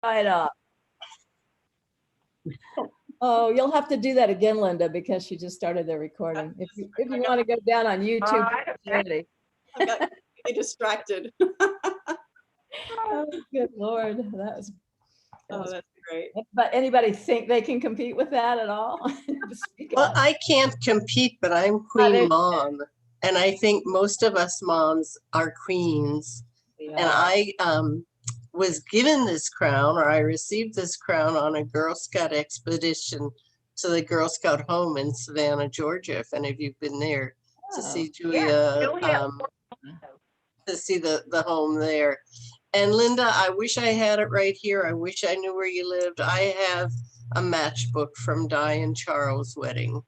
right up. Oh, you'll have to do that again, Linda, because she just started the recording. If you want to go down on YouTube, I got distracted. Oh, good Lord, that was that's great. But anybody think they can compete with that at all? Well, I can't compete, but I'm Queen Mom. And I think most of us moms are queens. Yeah. And I was given this crown, or I received this crown on a Girl Scout expedition to the Girl Scout home in Savannah, Georgia. If any of you've been there to see Julia, to see the home there. And Linda, I wish I had it right here. I wish I knew where you lived. I have a matchbook from Di and Charles' wedding.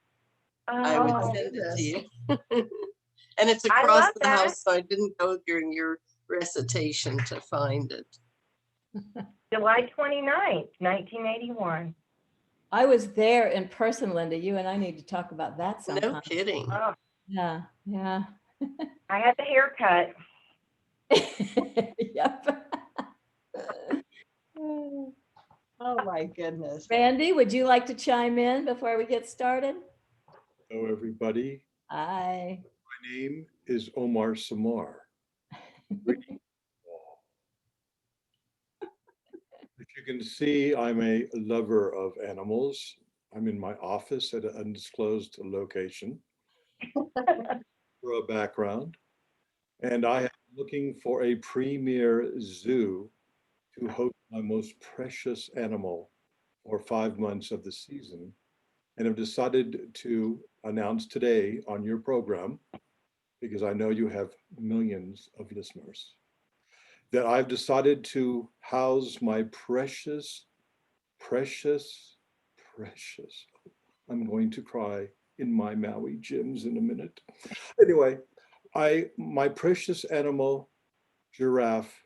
I would send it to you. And it's across the house, so I didn't go during your recitation to find it. July 29th, 1981. I was there in person, Linda. You and I need to talk about that sometime. No kidding. Oh, Yeah, yeah. I had the haircut. Yep. Oh my goodness. Randy, would you like to chime in before we get started? Hello, everybody. Hi. My name is Omar Samar. If you can see, I'm a lover of animals. I'm in my office at an undisclosed location for a background. And I am looking for a premier zoo to host my most precious animal for 5 months of the season. And have decided to announce today on your program, because I know you have millions of listeners, that I've decided to house my precious, I'm going to cry in my Maui gyms in a minute. Anyway, my precious animal, giraffe,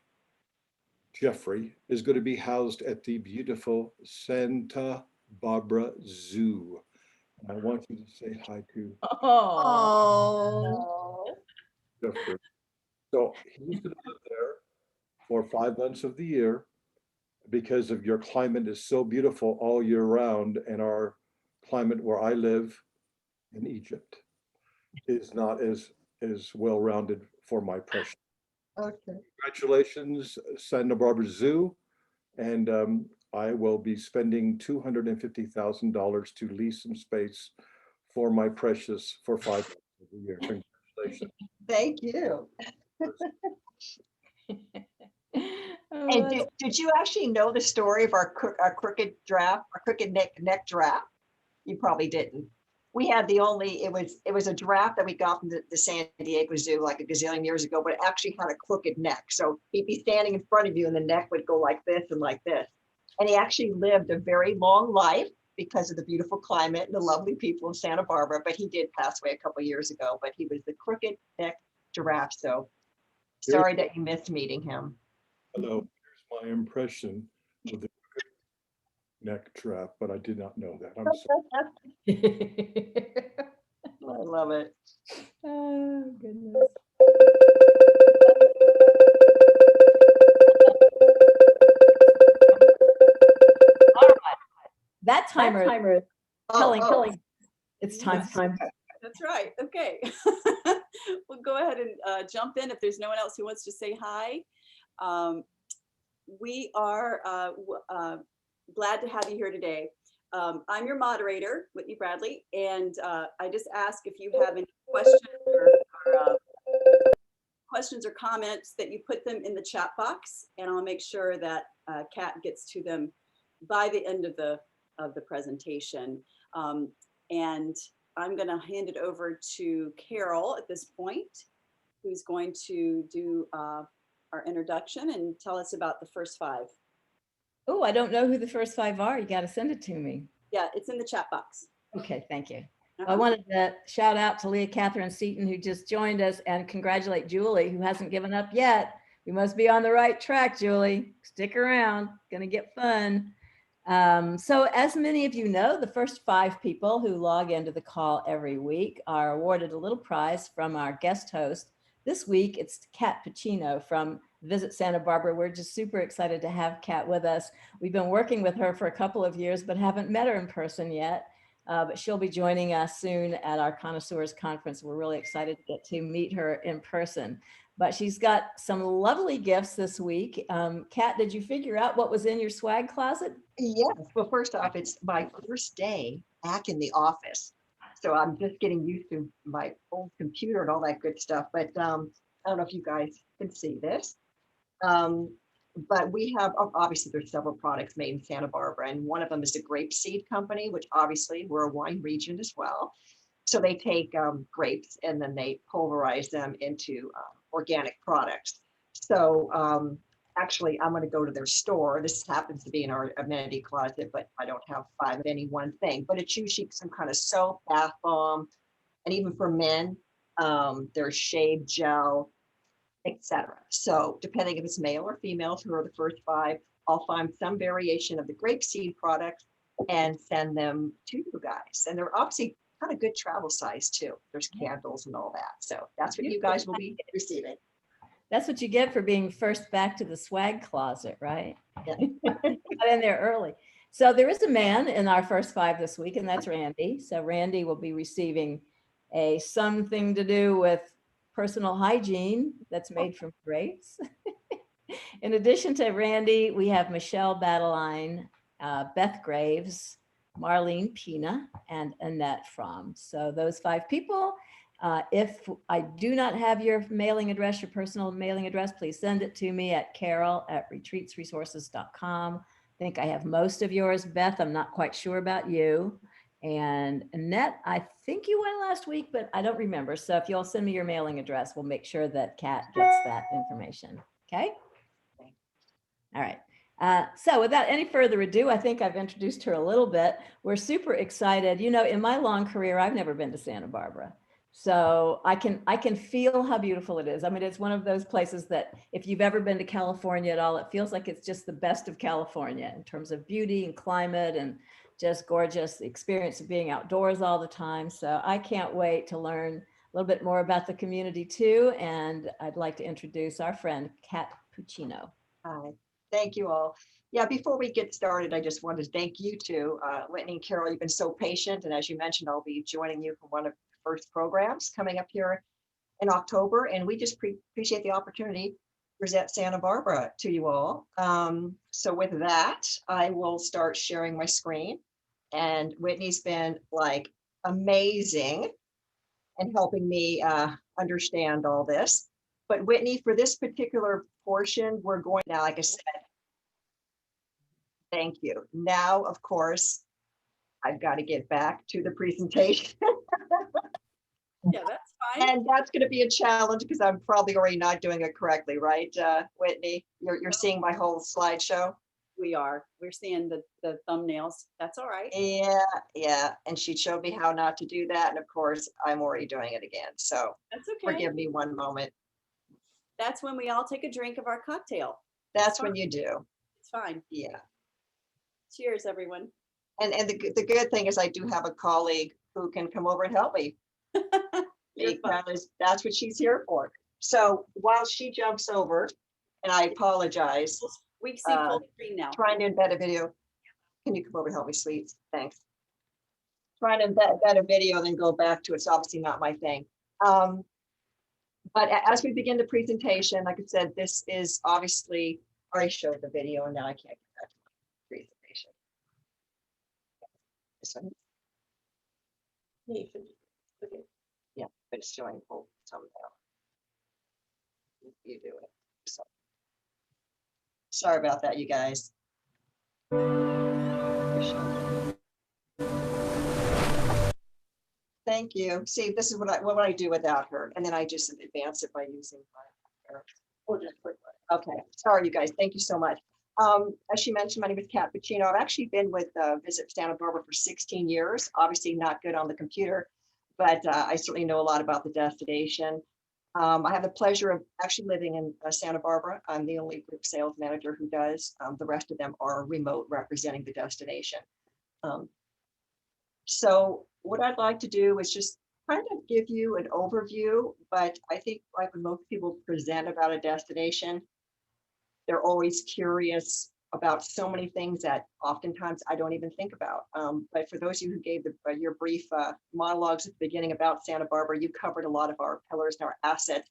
Jeffrey, is going to be housed at the beautiful Santa Barbara Zoo. And I want you to say hi to Jeffrey. So he's going to live there for 5 months of the year because of your climate is so beautiful all year round, and our climate where I live in Egypt is not as well-rounded for my precious. Okay. Congratulations, Santa Barbara Zoo. And I will be spending $250,000 to lease some space for my precious for 5 months of the year. Congratulations. Thank you. Oh, And did you actually know the story of our crooked giraffe, our crooked neck giraffe? You probably didn't. We had it was a giraffe that we got from the San Diego Zoo like a gazillion years ago, but it actually had a crooked neck. So he'd be standing in front of you and the neck would go like this and like this. And he actually lived a very long life because of the beautiful climate and the lovely people of Santa Barbara, but he did pass away a couple of years ago, but he was the crooked neck giraffe. So sorry that you missed meeting him. Hello, here's my impression of the neck giraffe, but I did not know that. I'm sorry. I love it. Oh, goodness. All right. That timer is telling. It's time. That's right. Okay. We'll go ahead and jump in if there's no one else who wants to say hi. We are glad to have you here today. I'm your moderator, Whitney Bradley, and I just ask if you have any questions or comments that you put them in the chat box, and I'll make sure that Kat gets to them by the end of the presentation. And I'm going to hand it over to Carol at this point, who's going to do our introduction and tell us about the first 5. Oh, I don't know who the first 5 are. You got to send it to me. Yeah, it's in the chat box. Okay, thank you. I wanted to shout out to Leah Catherine Seaton, who just joined us, and congratulate Julie, who hasn't given up yet. We must be on the right track, Julie. Stick around. Going to get fun. So as many of you know, the first 5 people who log into the call every week are awarded a little prize from our guest host. This week, it's Kat Puccino from visit Santa Barbara. We're just super excited to have Kat with us. We've been working with her for a couple of years, but haven't met her in person yet. But she'll be joining us soon at our Connoisseurs Conference. We're really excited to get to meet her in person. But she's got some lovely gifts this week. Kat, did you figure out what was in your swag closet? Yes. Well, first off, it's my first day back in the office. So I'm just getting used to my old computer and all that good stuff. But I don't know if you guys can see this. But we have, obviously there's several products made in Santa Barbara, and one of them is the grape seed company, which obviously we're a wine region as well. So they take grapes and then they pulverize them into organic products. So actually, I'm going to go to their store. This happens to be in our amenity closet, but I don't have 5 of any one thing. But it's usually some kind of soap, bath bomb, and even for men, there's shave gel, etc. So depending if it's male or female, who are the first 5, I'll find some variation of the grapeseed products and send them to you guys. And they're obviously kind of good travel size too. There's candles and all that. So that's what you guys will be receiving. That's what you get for being first back to the swag closet, right? Yeah. Got in there early. So there is a man in our first 5 this week, and that's Randy. So Randy will be receiving a something to do with personal hygiene that's made from grapes. In addition to Randy, we have Michelle Badeline, Beth Graves, Marlene Pina, and Annette Fromm. So those 5 people. If I do not have your mailing address, your personal mailing address, please send it to me at carol@retreatsresources.com. I think I have most of yours. Beth, I'm not quite sure about you. And Annette, I think you went last week, but I don't remember. So if you'll send me your mailing address, we'll make sure that Kat gets that information. Okay. All right. So without any further ado, I think I've introduced her a little bit. We're super excited. You know, in my long career, I've never been to Santa Barbara. So I can feel how beautiful it is. I mean, it's one of those places that if you've ever been to California at all, it feels like it's just the best of California in terms of beauty and climate and just gorgeous. The experience of being outdoors all the time. So I can't wait to learn a little bit more about the community too. And I'd like to introduce our friend, Kat Puccino. Hi, thank you all. Yeah, before we get started, I just wanted to thank you two, Whitney and Carol. You've been so patient. And as you mentioned, I'll be joining you for one of the first programs coming up here in October. And we just appreciate the opportunity to present Santa Barbara to you all. So with that, I will start sharing my screen. And Whitney's been like amazing in helping me understand all this. But Whitney, for this particular portion, we're going now, like I said, thank you. Now, of course, I've got to get back to the presentation. Yeah, that's fine. And that's going to be a challenge because I'm probably already not doing it correctly, right, Whitney? You're seeing my whole slideshow? We're seeing the thumbnails. That's all right. Yeah. And she showed me how not to do that. And of course, I'm already doing it again. So That's okay. forgive me one moment. That's when we all take a drink of our cocktail. That's when you do. It's fine. Yeah. Cheers, everyone. And the good thing is I do have a colleague who can come over and help me. Because that's what she's here for. So while she jumps over, and I apologize. We see full screen now. Trying to embed a video. Can you come over and help me, sweets? Thanks. Trying to embed a video, then go back to it's obviously not my thing. But as we begin the presentation, like I said, this is obviously, I already showed the video and now I can't get back to my presentation. This one. Okay. Yeah, but it's showing full thumbnail. You do it. So. Sorry about that, you guys. Thank you. See, this is what I do without her, and then I just advance it by using my. Okay, sorry, you guys. Thank you so much. As she mentioned, my name is Kat Puccino. I've actually been with Visit Santa Barbara for 16 years. Obviously, not good on the computer, but I certainly know a lot about the destination. I have the pleasure of actually living in Santa Barbara. I'm the only group sales manager who does. The rest of them are remote representing the destination. So what I'd like to do is just kind of give you an overview, but I think like when most people present about a destination, They're always curious about so many things that oftentimes I don't even think about. But for those of you who gave your brief monologues at the beginning about Santa Barbara, you covered a lot of our pillars and our assets.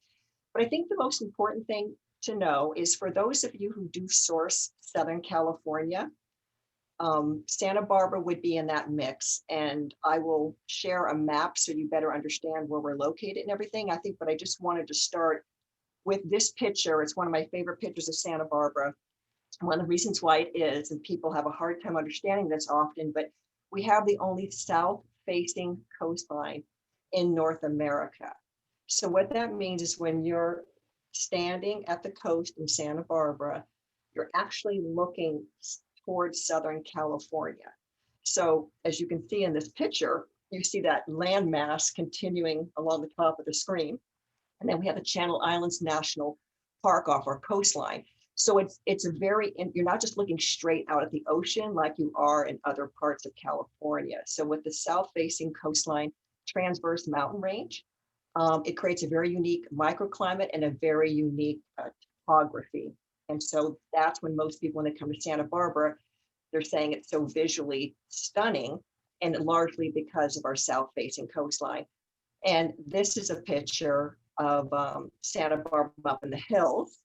But I think the most important thing to know is for those of you who do source Southern California, Santa Barbara would be in that mix. And I will share a map so you better understand where we're located and everything. I think, but I just wanted to start with this picture. It's one of my favorite pictures of Santa Barbara. One of the reasons why it is, and people have a hard time understanding this often, but we have the only south-facing coastline in North America. So what that means is when you're standing at the coast in Santa Barbara, you're actually looking towards Southern California. So as you can see in this picture, you see that landmass continuing along the top of the screen. And then we have the Channel Islands National Park off our coastline. So it's a very, you're not just looking straight out at the ocean like you are in other parts of California. So with the south-facing coastline transverse mountain range, it creates a very unique microclimate and a very unique topography. And so that's when most people, when they come to Santa Barbara, they're saying it's so visually stunning, and largely because of our south-facing coastline. And this is a picture of Santa Barbara up in the hills,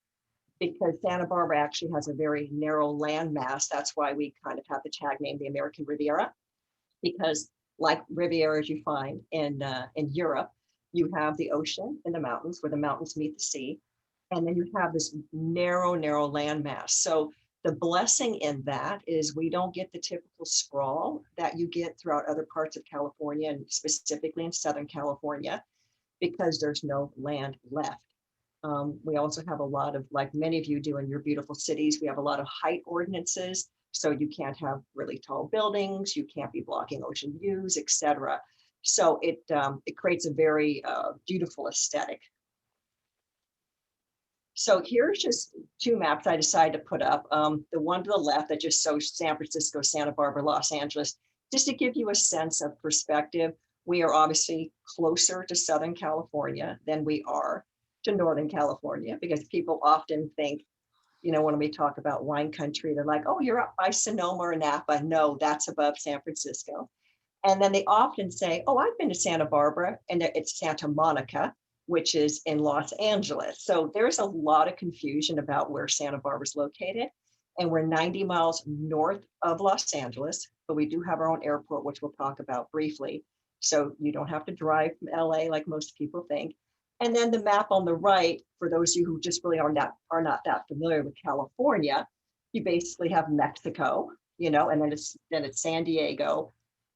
because Santa Barbara actually has a very narrow landmass. That's why we kind of have the tag name, the American Riviera, because like Rivieras you find in Europe, you have the ocean and the mountains where the mountains meet the sea. And then you have this narrow landmass. So the blessing in that is we don't get the typical sprawl that you get throughout other parts of California, and specifically in Southern California, because there's no land left. We also have a lot of, like many of you do in your beautiful cities, we have a lot of height ordinances. So you can't have really tall buildings, you can't be blocking ocean views, etc. So it creates a very beautiful aesthetic. So here's just two maps I decided to put up. The one to the left that just shows San Francisco, Santa Barbara, Los Angeles, just to give you a sense of perspective. We are obviously closer to Southern California than we are to Northern California, because people often think, you know, when we talk about wine country, they're like, oh, you're up by Sonoma or Napa. No, that's above San Francisco. And then they often say, oh, I've been to Santa Barbara, and it's Santa Monica, which is in Los Angeles. So there's a lot of confusion about where Santa Barbara is located. And we're 90 miles north of Los Angeles, but we do have our own airport, which we'll talk about briefly. So you don't have to drive from LA like most people think. And then the map on the right, for those of you who just really are not that familiar with California, you basically have Mexico, you know, and then it's San Diego,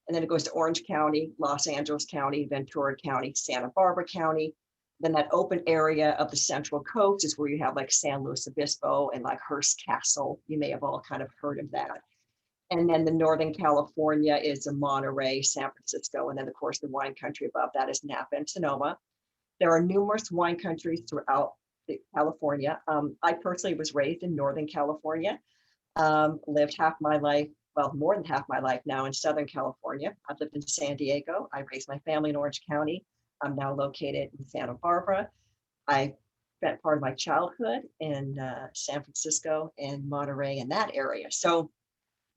and then it goes to Orange County, Los Angeles County, Ventura County, Santa Barbara County. Then that open area of the Central Coast is where you have like San Luis Obispo and like Hearst Castle. You may have all kind of heard of that. And then the Northern California is Monterey, San Francisco, and then of course the wine country above that is Napa and Sonoma. There are numerous wine countries throughout California. I personally was raised in Northern California, lived half my life, well, more than half my life now in Southern California. I've lived in San Diego. I raised my family in Orange County. I'm now located in Santa Barbara. I spent part of my childhood in San Francisco and Monterey in that area. So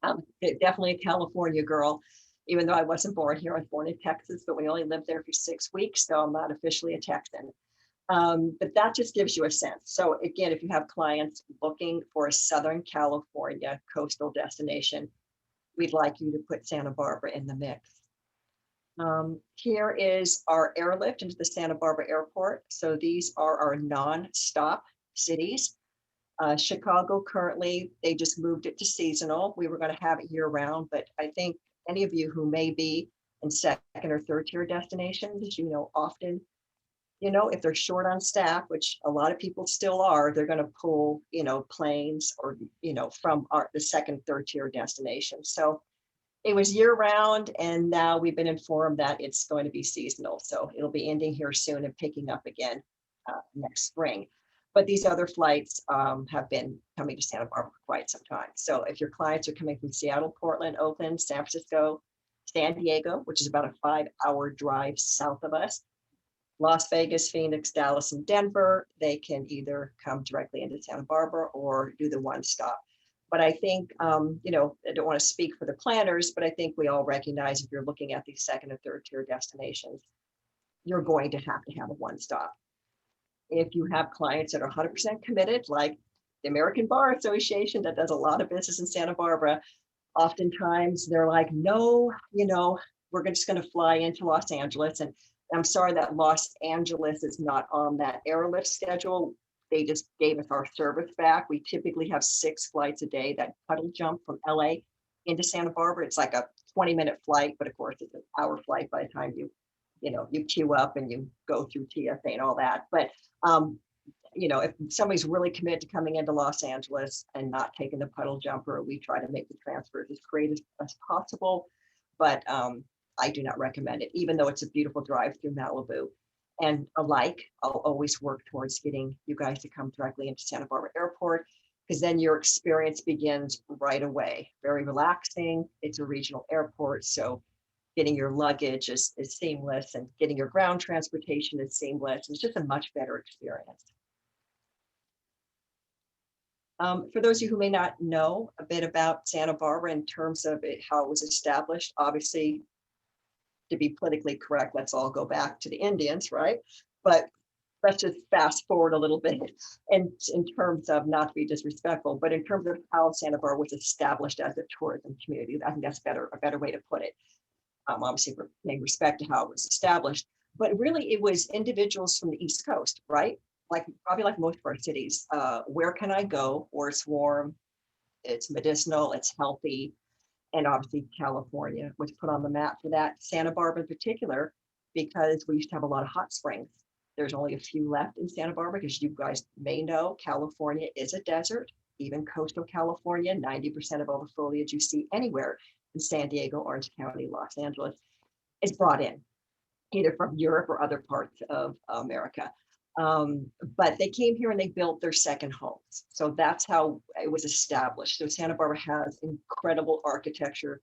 I'm definitely a California girl. Even though I wasn't born here, I was born in Texas, but we only lived there for 6 weeks, so I'm not officially a Texan. But that just gives you a sense. So again, if you have clients looking for a Southern California coastal destination, we'd like you to put Santa Barbara in the mix. Here is our airlift into the Santa Barbara airport. So these are our non-stop cities. Chicago currently, they just moved it to seasonal. We were going to have it year round, but I think any of you who may be in second or third tier destinations, you know, often, you know, if they're short on staff, which a lot of people still are, they're going to pull, you know, planes or, you know, from the second, third tier destinations. So it was year round, and now we've been informed that it's going to be seasonal. So it'll be ending here soon and picking up again next spring. But these other flights have been coming to Santa Barbara for quite some time. So if your clients are coming from Seattle, Portland, Oakland, San Francisco, San Diego, which is about a 5-hour drive south of us, Las Vegas, Phoenix, Dallas, and Denver, they can either come directly into Santa Barbara or do the one stop. But I think, you know, I don't want to speak for the planners, but I think we all recognize if you're looking at these second and third tier destinations, you're going to have a one stop. If you have clients that are 100% committed, like the American Bar Association that does a lot of business in Santa Barbara, oftentimes they're like, no, you know, we're just going to fly into Los Angeles. And I'm sorry that Los Angeles is not on that Airlift schedule. They just gave us our service back. We typically have 6 flights a day that puddle jump from LA into Santa Barbara. It's like a 20-minute flight, but of course it's an hour flight by the time you queue up and you go through TSA and all that. But you know, if somebody's really committed to coming into Los Angeles and not taking the puddle jumper, we try to make the transfers as great as possible. But I do not recommend it, even though it's a beautiful drive through Malibu. And alike, I'll always work towards getting you guys to come directly into Santa Barbara Airport, because then your experience begins right away. Very relaxing. It's a regional airport, so getting your luggage is seamless, and getting your ground transportation is seamless. It's just a much better experience. For those of you who may not know a bit about Santa Barbara in terms of how it was established, obviously, to be politically correct, let's all go back to the Indians, right? But let's just fast forward a little bit, and in terms of, not to be disrespectful, but in terms of how Santa Barbara was established as a tourism community. I think that's a better way to put it. Obviously, we're paying respect to how it was established, but really it was individuals from the East Coast, right? Like probably like most of our cities. Where can I go where it's warm, it's medicinal, it's healthy? And obviously California was put on the map for that. Santa Barbara in particular, because we used to have a lot of hot springs. There's only a few left in Santa Barbara, because you guys may know California is a desert. Even coastal California, 90% of all the foliage you see anywhere in San Diego, Orange County, Los Angeles is brought in, either from Europe or other parts of America. But they came here and they built their second homes. So that's how it was established. So Santa Barbara has incredible architecture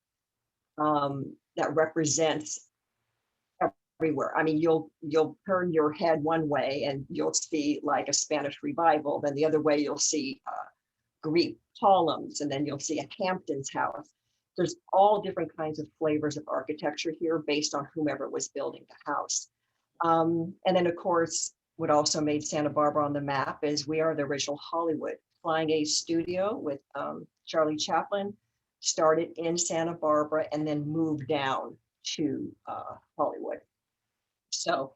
that represents everywhere. I mean, you'll turn your head one way and you'll see like a Spanish revival. Then the other way you'll see Greek columns, and then you'll see a Hampton's house. There's all different kinds of flavors of architecture here based on whomever was building the house. And then of course, what also made Santa Barbara on the map is we are the original Hollywood. Flying A studio with Charlie Chaplin started in Santa Barbara and then moved down to Hollywood. So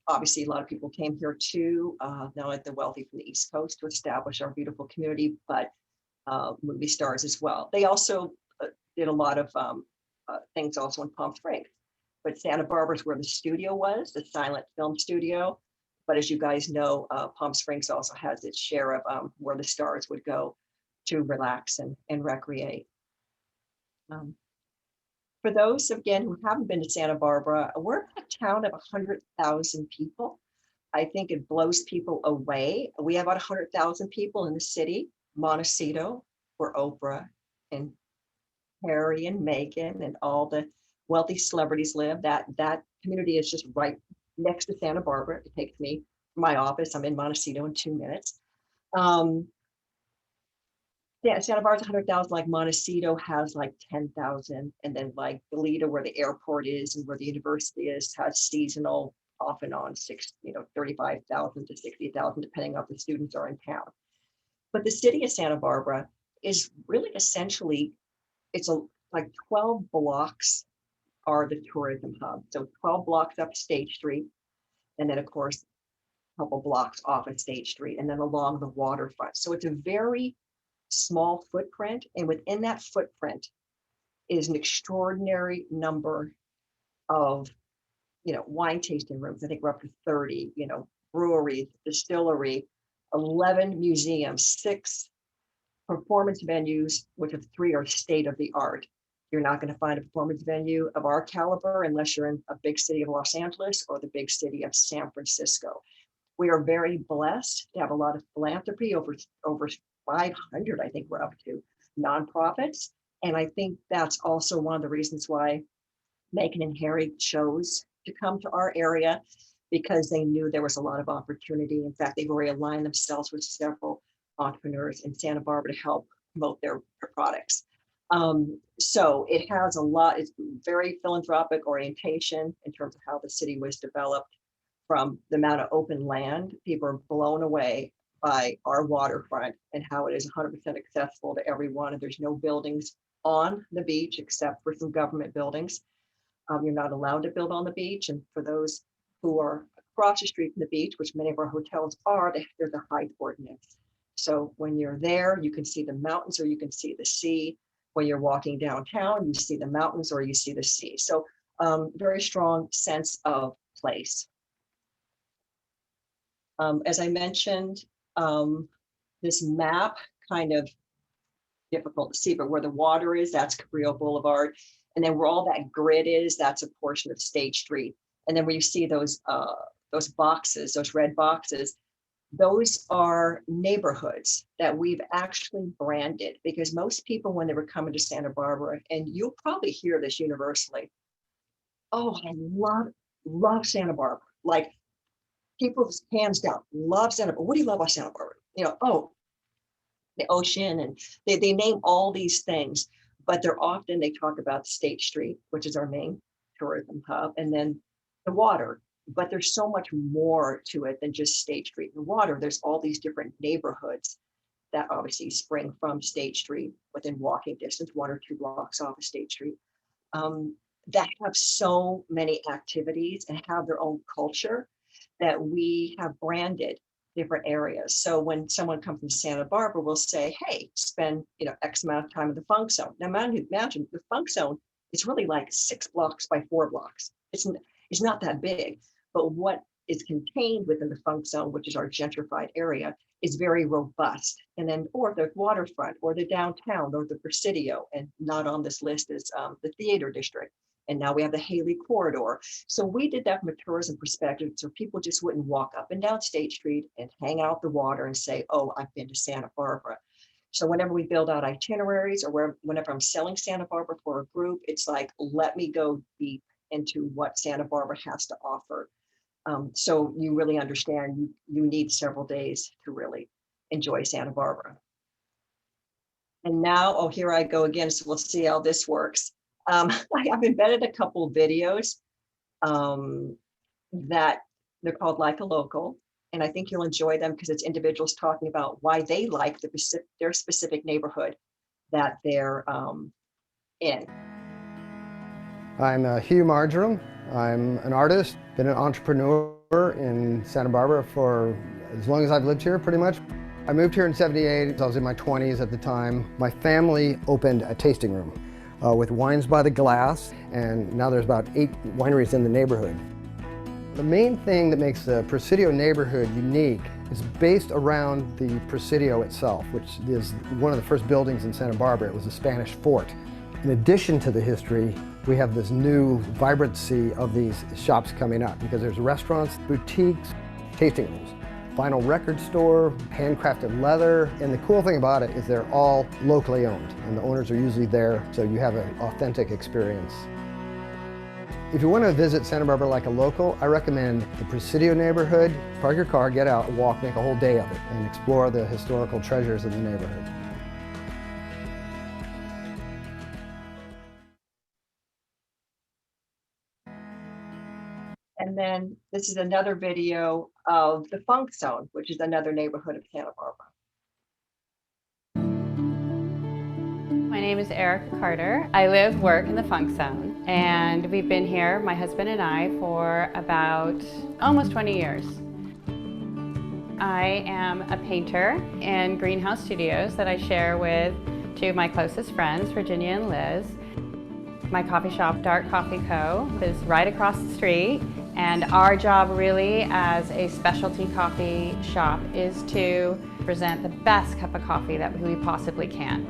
obviously a lot of people came here too, not only the wealthy from the East Coast to establish our beautiful community, but movie stars as well. They also did a lot of things also in Palm Springs, but Santa Barbara is where the studio was, the silent film studio. But as you guys know, Palm Springs also has its share of where the stars would go to relax and recreate. For those, again, who haven't been to Santa Barbara, we're a town of 100,000 people. I think it blows people away. We have about 100,000 people in the city. Montecito, where Oprah and Harry and Meghan and all the wealthy celebrities live. That community is just right next to Santa Barbara. It takes me from my office. I'm in Montecito in 2 minutes. Yeah, Santa Barbara's 100,000, like Montecito has like 10,000. And then like Goleta, where the airport is and where the university is, has seasonal off and on 35,000 to 60,000, depending on if the students are in town. But the city of Santa Barbara is really essentially, it's like 12 blocks are the tourism hub. So 12 blocks up State Street. And then of course, a couple blocks off of State Street and then along the waterfront. So it's a very small footprint. And within that footprint is an extraordinary number of, wine tasting rooms. I think we're up to 30, breweries, distillery, 11 museums, 6 performance venues, which of 3 are state of the art. You're not going to find a performance venue of our caliber unless you're in a big city of Los Angeles or the big city of San Francisco. We are very blessed to have a lot of philanthropy, over 500, I think we're up to, nonprofits. And I think that's also one of the reasons why Meghan and Harry chose to come to our area. because they knew there was a lot of opportunity. In fact, they've already aligned themselves with several entrepreneurs in Santa Barbara to help promote their products. So it has a lot, it's very philanthropic orientation in terms of how the city was developed. From the amount of open land, people are blown away by our waterfront and how it is 100% accessible to everyone. And there's no buildings on the beach except for some government buildings. You're not allowed to build on the beach. And for those who are across the street from the beach, which many of our hotels are, there's a height ordinance. So when you're there, you can see the mountains or you can see the sea. When you're walking downtown, you see the mountains or you see the sea. So very strong sense of place. As I mentioned, this map kind of difficult to see, but where the water is, that's Cabrillo Boulevard. And then where all that grid is, that's a portion of State Street. And then where you see those boxes, those red boxes, those are neighborhoods that we've actually branded, because most people, when they were coming to Santa Barbara, and you'll probably hear this universally, oh, I love Santa Barbara. Like, people's hands down, love Santa Barbara. What do you love about Santa Barbara? Oh, the ocean, and they name all these things, but they talk about State Street, which is our main tourism hub, and then the water. But there's so much more to it than just State Street and water. There's all these different neighborhoods that obviously spring from State Street within walking distance, 1 or 2 blocks off of State Street, that have so many activities and have their own culture that we have branded different areas. So when someone comes from Santa Barbara, we'll say, hey, spend X amount of time in the funk zone. Now imagine the funk zone is really like 6 blocks by 4 blocks. It's not that big, but what is contained within the funk zone, which is our gentrified area, is very robust. And then, or the waterfront, or the downtown, or the Presidio, and not on this list is the theater district. And now we have the Haley corridor. So we did that from a tourism perspective, so people just wouldn't walk up and down State Street and hang out the water and say, oh, I've been to Santa Barbara. So whenever we build out itineraries, or whenever I'm selling Santa Barbara for a group, it's like, let me go deep into what Santa Barbara has to offer. So you really understand you need several days to really enjoy Santa Barbara. And now, oh, here I go again. So we'll see how this works. I've embedded a couple of videos that they're called Like a Local. And I think you'll enjoy them because it's individuals talking about why they like their specific neighborhood that they're in. I'm Hugh Marjoram. I'm an artist, been an entrepreneur in Santa Barbara for as long as I've lived here, pretty much. I moved here in '78. I was in my 20s at the time. My family opened a tasting room with wines by the glass, and now there's about 8 wineries in the neighborhood. The main thing that makes the Presidio neighborhood unique is based around the Presidio itself, which is one of the first buildings in Santa Barbara. It was a Spanish fort. In addition to the history, we have this new vibrancy of these shops coming up because there's restaurants, boutiques, tasting rooms, vinyl record store, handcrafted leather. And the cool thing about it is they're all locally owned and the owners are usually there, so you have an authentic experience. If you want to visit Santa Barbara like a local, I recommend the Presidio neighborhood. Park your car, get out, walk, make a whole day of it, and explore the historical treasures of the neighborhood. And then this is another video of the Funk Zone, which is another neighborhood of Santa Barbara. My name is Erica Carter. I work in the Funk Zone, and we've been here, my husband and I, for about almost 20 years. I am a painter in Greenhouse Studios that I share with 2 of my closest friends, Virginia and Liz. My coffee shop, Dark Coffee Co., is right across the street, and our job really as a specialty coffee shop is to present the best cup of coffee that we possibly can.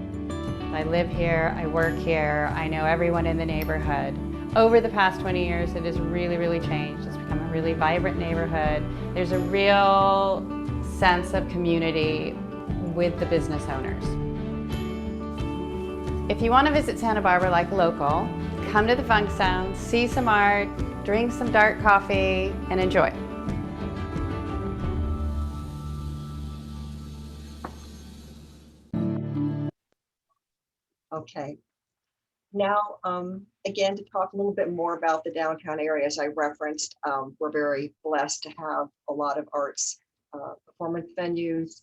I live here, I work here, I know everyone in the neighborhood. Over the past 20 years, it has really, really changed. It's become a really vibrant neighborhood. There's a real sense of community with the business owners. If you want to visit Santa Barbara like a local, come to the Funk Zone, see some art, drink some dark coffee, and enjoy. Okay. Now, again, to talk a little bit more about the downtown area, as I referenced, we're very blessed to have a lot of arts, performance venues,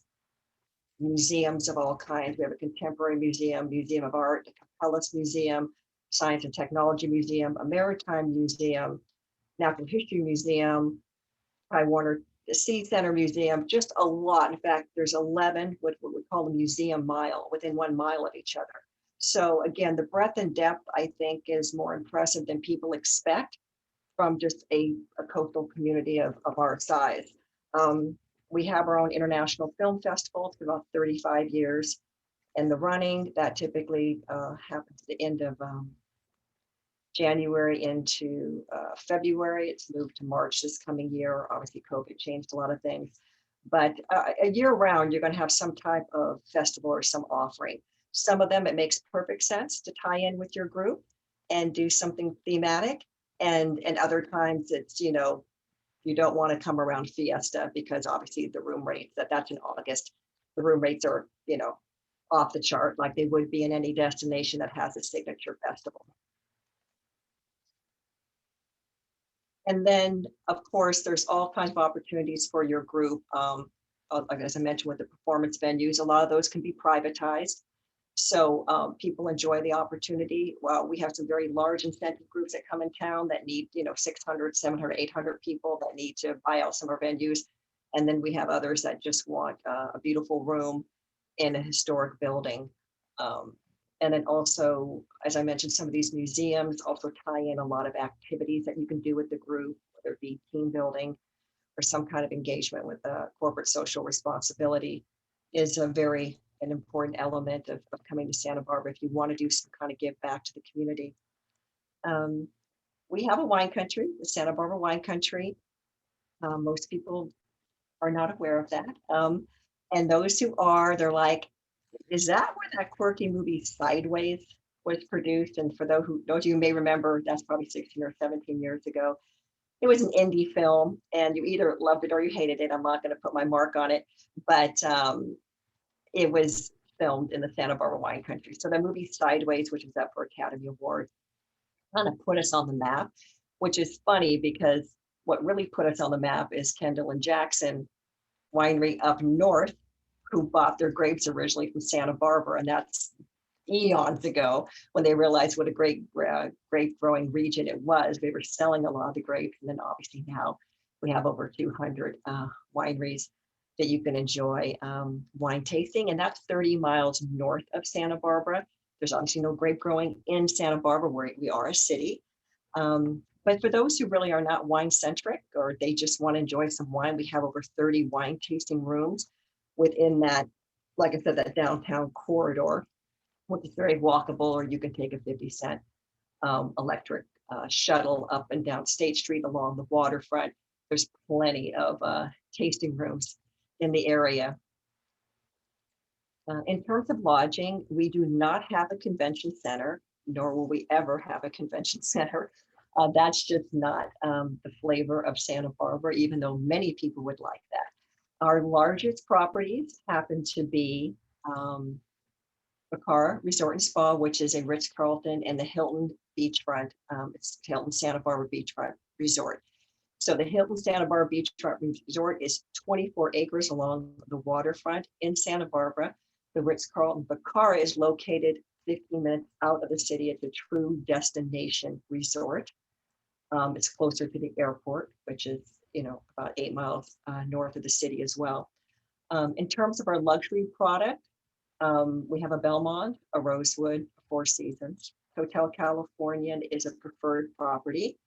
museums of all kinds. We have a contemporary museum, museum of art, a Capellas Museum, Science and Technology Museum, a Maritime Museum, Natural History Museum, Ty Warner Sea Center Museum, just a lot. In fact, there's 11, what we call the museum mile, within 1 mile of each other. So again, the breadth and depth, I think, is more impressive than people expect from just a coastal community of our size. We have our own international film festival. It's been about 35 years in the running. That typically happens at the end of January into February. It's moved to March this coming year. Obviously, COVID changed a lot of things. But a year round, you're going to have some type of festival or some offering. Some of them, it makes perfect sense to tie in with your group and do something thematic. And other times it's, you don't want to come around Fiesta because obviously the room rates, that's in August. The room rates are, off the chart like they would be in any destination that has a signature festival. And then, of course, there's all kinds of opportunities for your group. As I mentioned, with the performance venues, a lot of those can be privatized. So people enjoy the opportunity. Well, we have some very large incentive groups that come in town that need, 600, 700, 800 people that need to buy out some of our venues. And then we have others that just want a beautiful room in a historic building. And then also, as I mentioned, some of these museums also tie in a lot of activities that you can do with the group, whether it be team building or some kind of engagement with corporate social responsibility is an important element of coming to Santa Barbara if you want to do some kind of give back to the community. We have a wine country, the Santa Barbara wine country. Most people are not aware of that. And those who are, they're like, is that where that quirky movie Sideways was produced? And for those of you may remember, that's probably 16 or 17 years ago. It was an indie film and you either loved it or you hated it. I'm not going to put my mark on it, but it was filmed in the Santa Barbara wine country. So the movie Sideways, which was up for Academy Award, kind of put us on the map, which is funny because what really put us on the map is Kendall and Jackson Winery up north, who bought their grapes originally from Santa Barbara. And that's eons ago when they realized what a great grape growing region it was. They were selling a lot of the grapes. And then obviously now we have over 200 wineries that you can enjoy wine tasting. And that's 30 miles north of Santa Barbara. There's obviously no grape growing in Santa Barbara where we are a city. But for those who really are not wine centric or they just want to enjoy some wine, we have over 30 wine tasting rooms within that, like I said, that downtown corridor, which is very walkable, or you can take a 50-cent electric shuttle up and down State Street along the waterfront. There's plenty of tasting rooms in the area. In terms of lodging, we do not have a convention center, nor will we ever have a convention center. That's just not the flavor of Santa Barbara, even though many people would like that. Our largest properties happen to be Bacara Resort and Spa, which is a Ritz-Carlton, and the Hilton Beachfront. It's Hilton Santa Barbara Beachfront Resort. So the Hilton Santa Barbara Beachfront Resort is 24 acres along the waterfront in Santa Barbara. The Ritz-Carlton Bacara is located 15 minutes out of the city. It's a true destination resort. It's closer to the airport, which is about 8 miles north of the city as well. In terms of our luxury product, we have a Belmont, a Rosewood, a Four Seasons. Hotel Californian is a preferred property.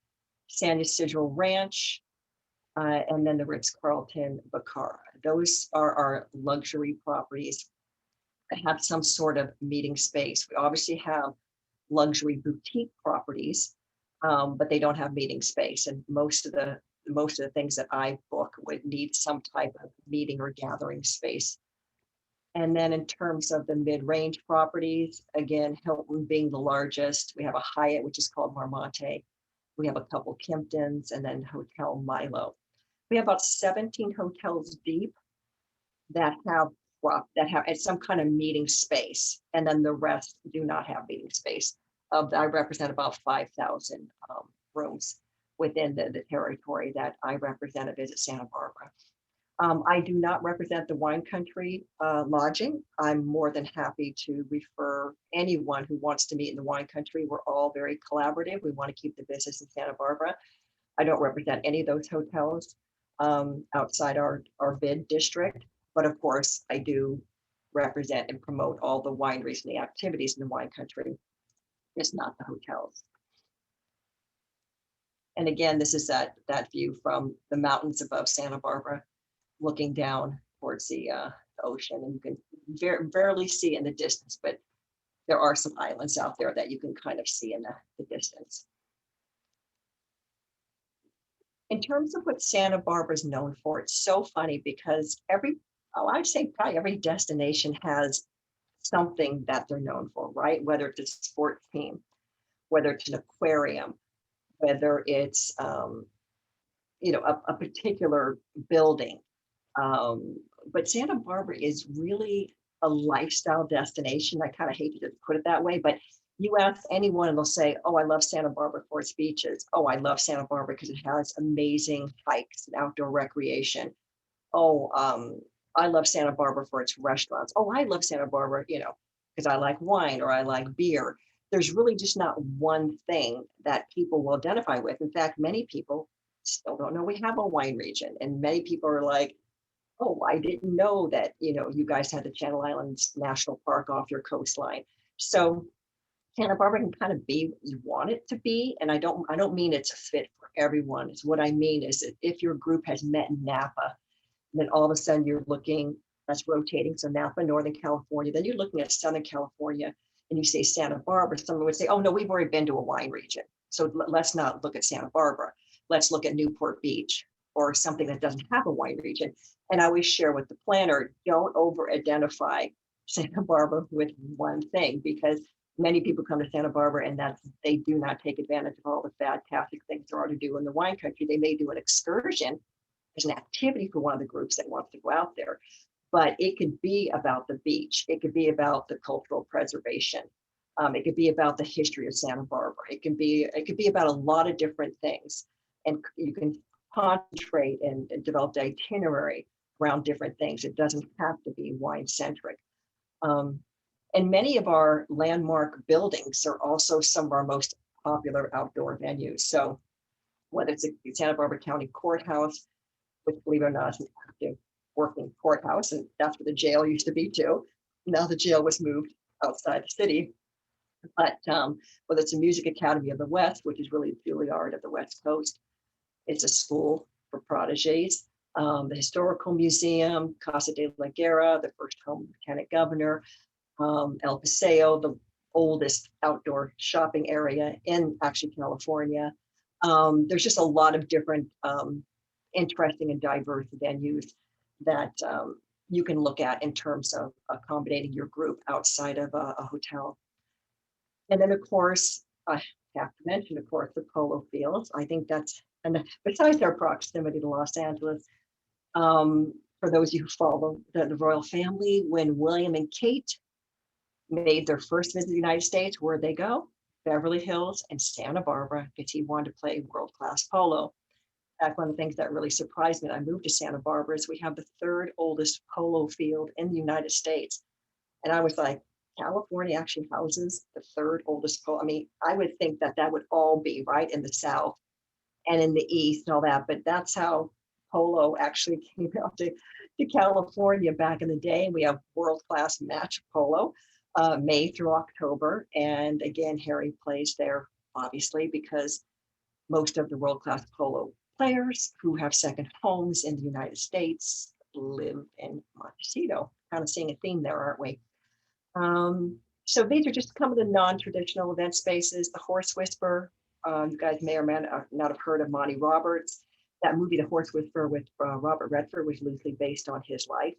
San Ysidro Ranch, and then the Ritz-Carlton Bacara. Those are our luxury properties that have some sort of meeting space. We obviously have luxury boutique properties, but they don't have meeting space. And most of the things that I book would need some type of meeting or gathering space. And then in terms of the mid-range properties, again, Hilton being the largest, we have a Hyatt, which is called Marmonte. We have a couple Kimptons and then Hotel Milo. We have about 17 hotels deep that have that have it's some kind of meeting space, and then the rest do not have meeting space. I represent about 5,000 rooms within the territory that I represent at Visit Santa Barbara. I do not represent the wine country lodging. I'm more than happy to refer anyone who wants to meet in the wine country. We're all very collaborative. We want to keep the business in Santa Barbara. I don't represent any of those hotels outside our bid district, but of course I do represent and promote all the wineries and the activities in the wine country, just not the hotels. And again, this is that view from the mountains above Santa Barbara, looking down towards the ocean, and you can barely see in the distance, but there are some islands out there that you can kind of see in the distance. In terms of what Santa Barbara is known for, it's so funny because I'd say probably every destination has something that they're known for, right? Whether it's a sports team, whether it's an aquarium, whether it's a particular building. But Santa Barbara is really a lifestyle destination. I kind of hate to put it that way, but you ask anyone and they'll say, oh, I love Santa Barbara for its beaches. Oh, I love Santa Barbara because it has amazing hikes and outdoor recreation. Oh, I love Santa Barbara for its restaurants. Oh, I love Santa Barbara, because I like wine or I like beer. There's really just not one thing that people will identify with. In fact, many people still don't know we have a wine region. And many people are like, oh, I didn't know that, you guys had the Channel Islands National Park off your coastline. So Santa Barbara can kind of be what you want it to be. And I don't mean it's a fit for everyone. It's what I mean is that if your group has met in Napa, then all of a sudden you're looking, that's rotating. So Napa, Northern California, then you're looking at Southern California and you say Santa Barbara, someone would say, oh no, we've already been to a wine region. So let's not look at Santa Barbara. Let's look at Newport Beach or something that doesn't have a wine region. And I always share with the planner, don't over-identify Santa Barbara with one thing, because many people come to Santa Barbara and they do not take advantage of all the fantastic things there are to do in the wine country. They may do an excursion as an activity for one of the groups that wants to go out there, but it could be about the beach. It could be about the cultural preservation. It could be about the history of Santa Barbara. It could be about a lot of different things. And you can concentrate and develop the itinerary around different things. It doesn't have to be wine centric. And many of our landmark buildings are also some of our most popular outdoor venues. So whether it's the Santa Barbara County Courthouse, which, believe it or not, is an active working courthouse, and that's where the jail used to be too. Now the jail was moved outside the city. But whether it's a Music Academy of the West, which is really the Juilliard of the West Coast, it's a school for prodigies. The Historical Museum, Casa de la Guerra, the first home of Lieutenant Governor, El Paseo, the oldest outdoor shopping area in actually California. There's just a lot of different interesting and diverse venues that you can look at in terms of accommodating your group outside of a hotel. And then, of course, I have to mention, of course, the polo fields. I think that's, and besides their proximity to Los Angeles, for those of you who follow the royal family, when William and Kate made their first visit to the United States, where'd they go? Beverly Hills and Santa Barbara, because he wanted to play world-class polo. In fact, one of the things that really surprised me when I moved to Santa Barbara is we have the third oldest polo field in the United States. And I was like, California actually houses the third oldest polo. I mean, I would think that would all be right in the South and in the East and all that, but that's how polo actually came out to California back in the day. We have world-class match polo, May through October. And again, Harry plays there, obviously, because most of the world-class polo players who have second homes in the United States live in Montecito. Kind of seeing a theme there, aren't we? So these are just some of the non-traditional event spaces. The Horse Whisperer, you guys may or may not have heard of Monty Roberts. That movie, The Horse Whisperer, with Robert Redford, was loosely based on his life.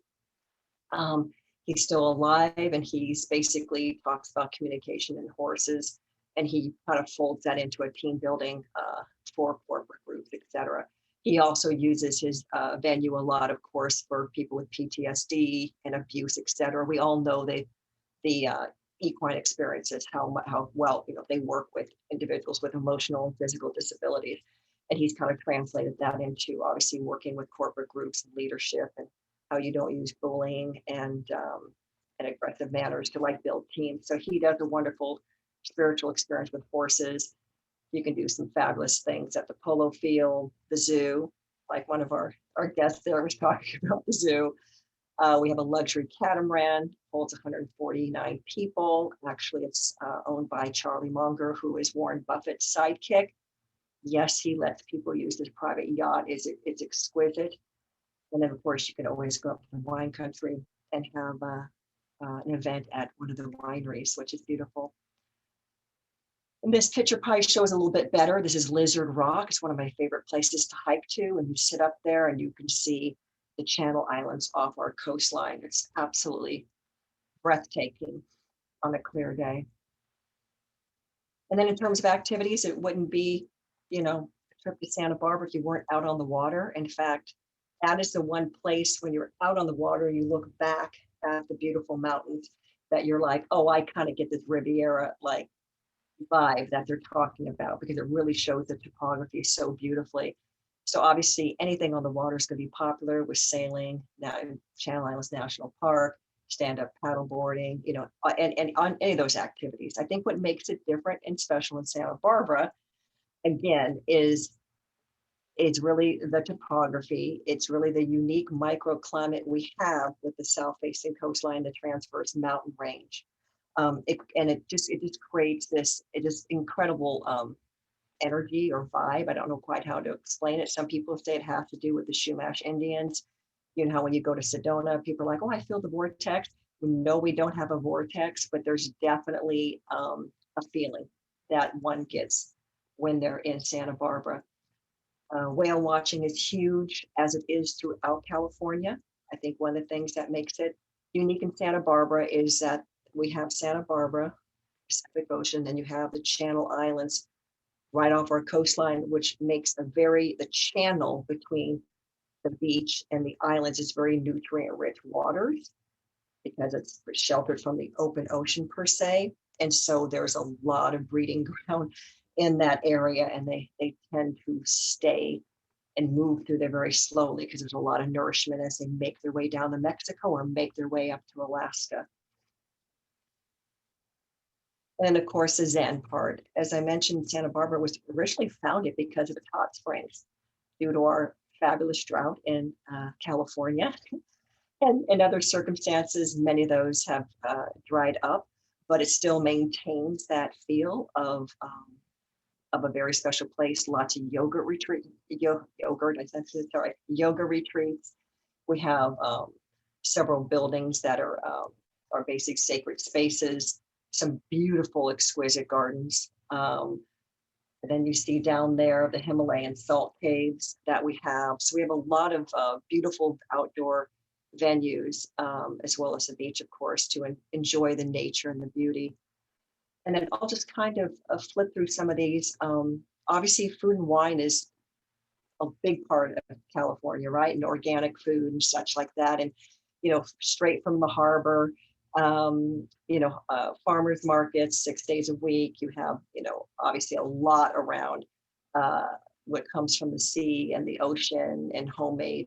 He's still alive, and he's basically talks about communication and horses, and he kind of folds that into a team building for corporate groups, etc. He also uses his venue a lot, of course, for people with PTSD and abuse, et cetera. We all know the equine experiences, how well, they work with individuals with emotional and physical disabilities. And he's kind of translated that into obviously working with corporate groups and leadership, and how you don't use bullying and aggressive manners to like build teams. So he does a wonderful spiritual experience with horses. You can do some fabulous things at the polo field, the zoo, like one of our guests there was talking about the zoo. We have a luxury catamaran, holds 149 people. Actually, it's owned by Charlie Munger, who is Warren Buffett's sidekick. Yes, he lets people use his private yacht. It's exquisite. And then, of course, you can always go up to the wine country and have an event at one of the wineries, which is beautiful. And this picture probably shows a little bit better. This is Lizard Rock. It's one of my favorite places to hike to. And you sit up there and you can see the Channel Islands off our coastline. It's absolutely breathtaking on a clear day. And then in terms of activities, it wouldn't be, a trip to Santa Barbara if you weren't out on the water. In fact, that is the one place when you're out on the water, you look back at the beautiful mountains that you're like, oh, I kind of get this Riviera like vibe that they're talking about, because it really shows the topography so beautifully. So obviously anything on the water is going to be popular with sailing, now in Channel Islands National Park, stand-up paddleboarding, and on any of those activities. I think what makes it different and special in Santa Barbara, again, is it's really the topography. It's really the unique microclimate we have with the south-facing coastline, the transverse mountain range. It just creates this incredible energy or vibe. I don't know quite how to explain it. Some people say it has to do with the Chumash Indians. How when you go to Sedona, people are like, oh, I feel the vortex. No, we don't have a vortex, but there's definitely a feeling that one gets when they're in Santa Barbara. Whale watching is huge, as it is throughout California. I think one of the things that makes it unique in Santa Barbara is that we have Santa Barbara, Pacific Ocean, then you have the Channel Islands right off our coastline, which makes the channel between the beach and the islands is very nutrient-rich waters, because it's sheltered from the open ocean per se. And so there's a lot of breeding ground in that area, and they tend to stay and move through there very slowly, because there's a lot of nourishment as they make their way down to Mexico or make their way up to Alaska. And of course, the Zen part. As I mentioned, Santa Barbara was originally founded because of its hot springs, due to our fabulous drought in California. And in other circumstances, many of those have dried up, but it still maintains that feel of a very special place. Lots of yoga retreats. We have several buildings that are basic sacred spaces, some beautiful, exquisite gardens. And then you see down there the Himalayan salt caves that we have. So we have a lot of beautiful outdoor venues, as well as the beach, of course, to enjoy the nature and the beauty. And then I'll just kind of flip through some of these. Obviously, food and wine is a big part of California, right? And organic food and such like that. And, straight from the harbor, farmers markets 6 days a week. You have, obviously a lot around what comes from the sea and the ocean, and homemade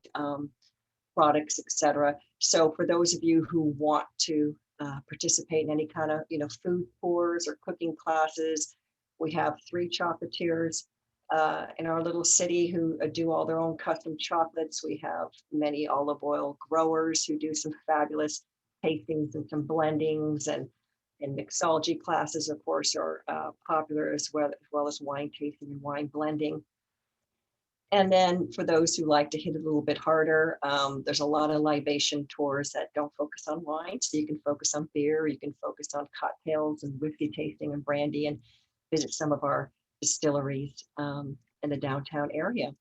products, etc. So for those of you who want to participate in any kind of, food tours or cooking classes, we have 3 chocolatiers in our little city who do all their own custom chocolates. We have many olive oil growers who do some fabulous tastings and some blendings, and mixology classes, of course, are popular as well as wine tasting and wine blending. And then for those who like to hit it a little bit harder, there's a lot of libation tours that don't focus on wine. So you can focus on beer, you can focus on cocktails and whiskey tasting and brandy, and visit some of our distilleries in the downtown area.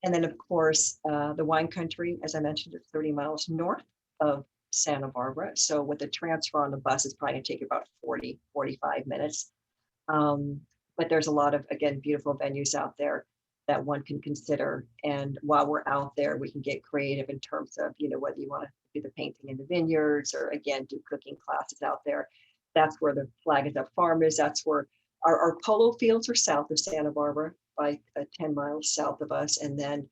And then, of course, the wine country, as I mentioned, is 30 miles north of Santa Barbara. So with the transfer on the bus, it's probably gonna take about 40, 45 minutes. But there's a lot of, again, beautiful venues out there. that one can consider. And while we're out there, we can get creative in terms of, whether you want to do the painting in the vineyards or again, do cooking classes out there. That's where the Flag is Up Farm is. That's where our polo fields are south of Santa Barbara by 10 miles south of us. And then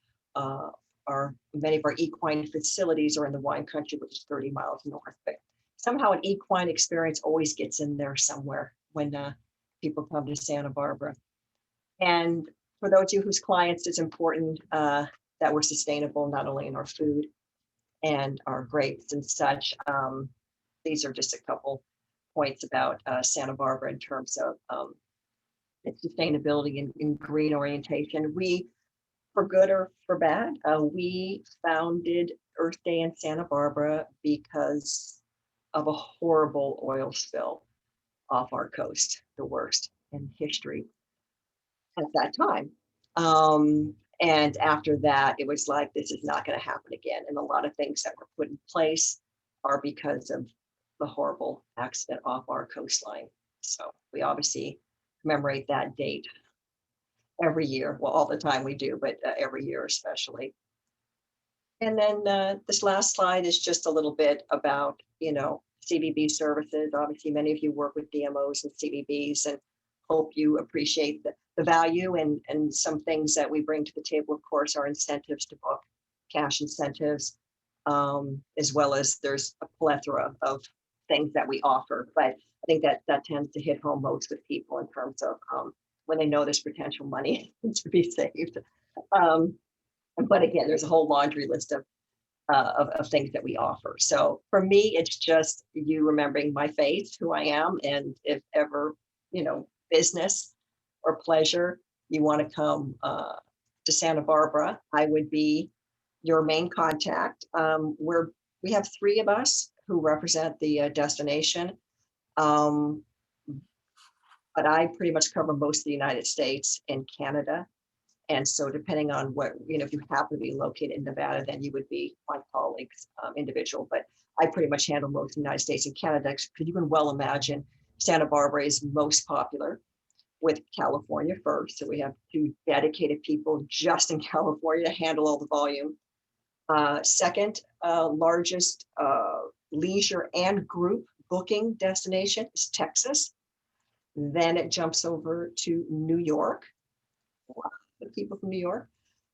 many of our equine facilities are in the wine country, which is 30 miles north. But somehow an equine experience always gets in there somewhere when people come to Santa Barbara. And for those of you whose clients, it's important that we're sustainable, not only in our food and our grapes and such. These are just a couple points about Santa Barbara in terms of its sustainability and green orientation. We, for good or for bad, we founded Earth Day in Santa Barbara because of a horrible oil spill off our coast, the worst in history at that time. And after that, it was like, this is not going to happen again. And a lot of things that were put in place are because of the horrible accident off our coastline. So we obviously commemorate that date every year. Well, all the time we do, but every year especially. And then this last slide is just a little bit about, CVB services. Obviously, many of you work with DMOs and CVBs, and hope you appreciate the value and some things that we bring to the table. Of course, our incentives to book, cash incentives, as well as there's a plethora of things that we offer. But I think that tends to hit home most with people in terms of when they know there's potential money to be saved. But again, there's a whole laundry list of things that we offer. So for me, it's just you remembering my face, who I am, and if ever, business or pleasure, you want to come to Santa Barbara, I would be your main contact. We have 3 of us who represent the destination. But I pretty much cover most of the United States and Canada. And so depending on what, if you happen to be located in Nevada, then you would be my colleague's individual. But I pretty much handle most of the United States and Canada, because you can well imagine Santa Barbara is most popular with California first. So we have 2 dedicated people just in California to handle all the volume. Second, largest leisure and group booking destination is Texas. Then it jumps over to New York. The people from New York,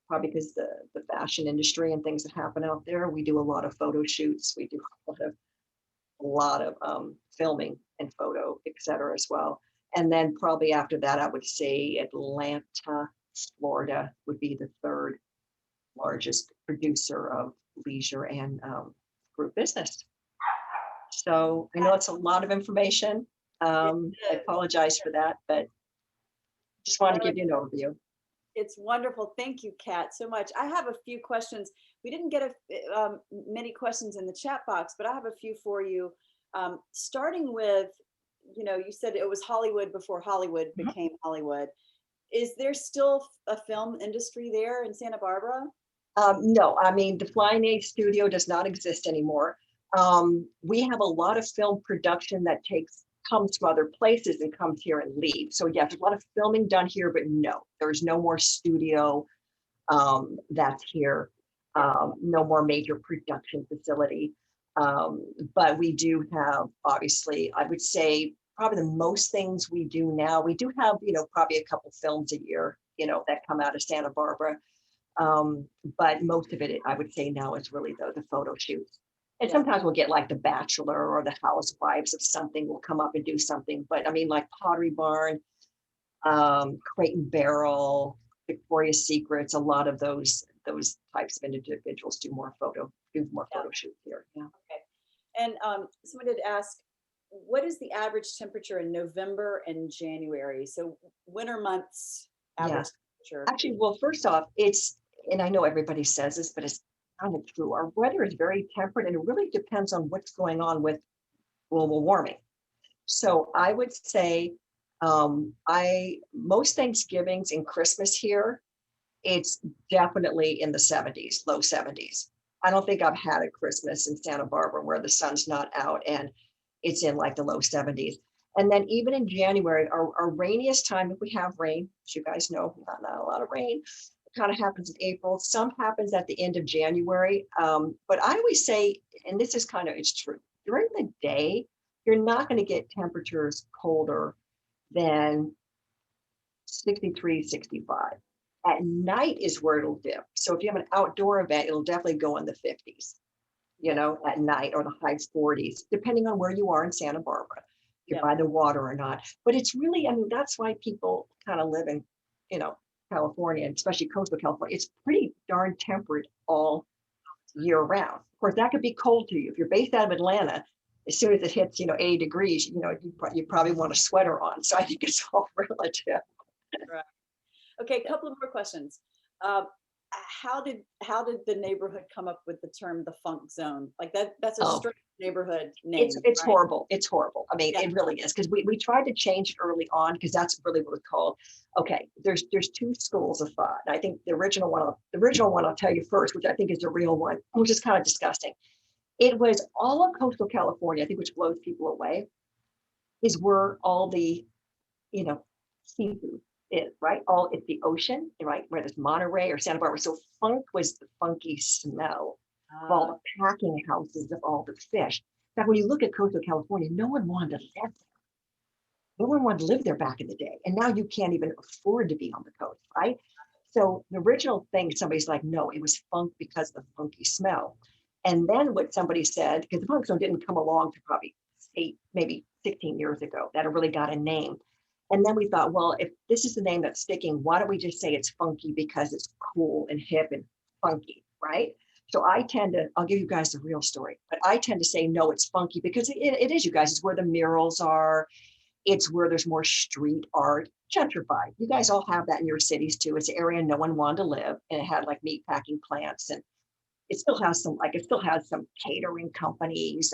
probably because the fashion industry and things that happen out there. We do a lot of photo shoots. We do a lot of filming and photo, et cetera, as well. And then probably after that, I would say Atlanta, Florida would be the 3rd largest producer of leisure and group business. So I know it's a lot of information. I apologize for that, but just want to give you an overview. It's wonderful. Thank you, Kat, so much. I have a few questions. We didn't get many questions in the chat box, but I have a few for you. Starting with, you said it was Hollywood before Hollywood became Hollywood. Is there still a film industry there in Santa Barbara? No, I mean, the Flying A studio does not exist anymore. We have a lot of film production that comes from other places and comes here and leaves. So yes, there's a lot of filming done here, but no, there's no more studio that's here. No more major production facility. But we do have, obviously, I would say probably the most things we do now. We do have, probably a couple films a year, that come out of Santa Barbara. But most of it, I would say now, is really the photo shoots. And sometimes we'll get like The Bachelor or the Housewives of something will come up and do something. But I mean, like Pottery Barn, Crate and Barrel, Victoria's Secrets, a lot of those types of individuals do more photo shoots here. Yeah. Okay. And someone did ask, what is the average temperature in November and January? So winter months average temperature. Actually, well, first off, and I know everybody says this, but it's kind of true. Our weather is very temperate, and it really depends on what's going on with global warming. So I would say most Thanksgivings and Christmas here, it's definitely in the 70s, low 70s. I don't think I've had a Christmas in Santa Barbara where the sun's not out and it's in like the low 70s. And then even in January, our rainiest time, if we have rain, as you guys know, not a lot of rain, it kind of happens in April. Some happens at the end of January. But I always say, and this is kind of, it's true, during the day, you're not going to get temperatures colder than 63, 65. At night is where it'll dip. So if you have an outdoor event, it'll definitely go in the 50s, you know, at night, or the high 40s, depending on where you are in Santa Barbara, if you're by the water or not. But it's really, I mean, that's why people kind of live in, you know, California, and especially coastal California. It's pretty darn temperate all year round. Of course, that could be cold to you. If you're based out of Atlanta, as soon as it hits, you know, 80 degrees, you know, you probably want a sweater on. So I think it's all relative. Right. Okay, a couple of more questions. How did the neighborhood come up with the term the funk zone? Like that's a strict neighborhood name. It's right? horrible. It's horrible. I mean, it really is, because we tried to change it early on, because that's really what it's called. Okay, there's two schools of thought. I think the original one I'll tell you first, which I think is the real one, which is kind of disgusting. It was all of coastal California, I think, which blows people away, is where all the, you know, seafood is, right? It's the ocean, right? Where there's Monterey or Santa Barbara. So funk was the funky smell of all the packing houses of all the fish. In fact, when you look at coastal California, no one wanted to live there. No one wanted to live there back in the day. And now you can't even afford to be on the coast, right? So the original thing, somebody's like, no, it was funk because of the funky smell. And then what somebody said, because the funk zone didn't come along to probably 8, maybe 16 years ago, that it really got a name. And then we thought, well, if this is the name that's sticking, why don't we just say it's funky because it's cool and hip and funky, right? So I'll give you guys the real story, but I tend to say, no, it's funky because it is, you guys, it's where the murals are. It's where there's more street art, gentrified. You guys all have that in your cities too. It's an area no one wanted to live, and it had like meat packing plants, and it still has some catering companies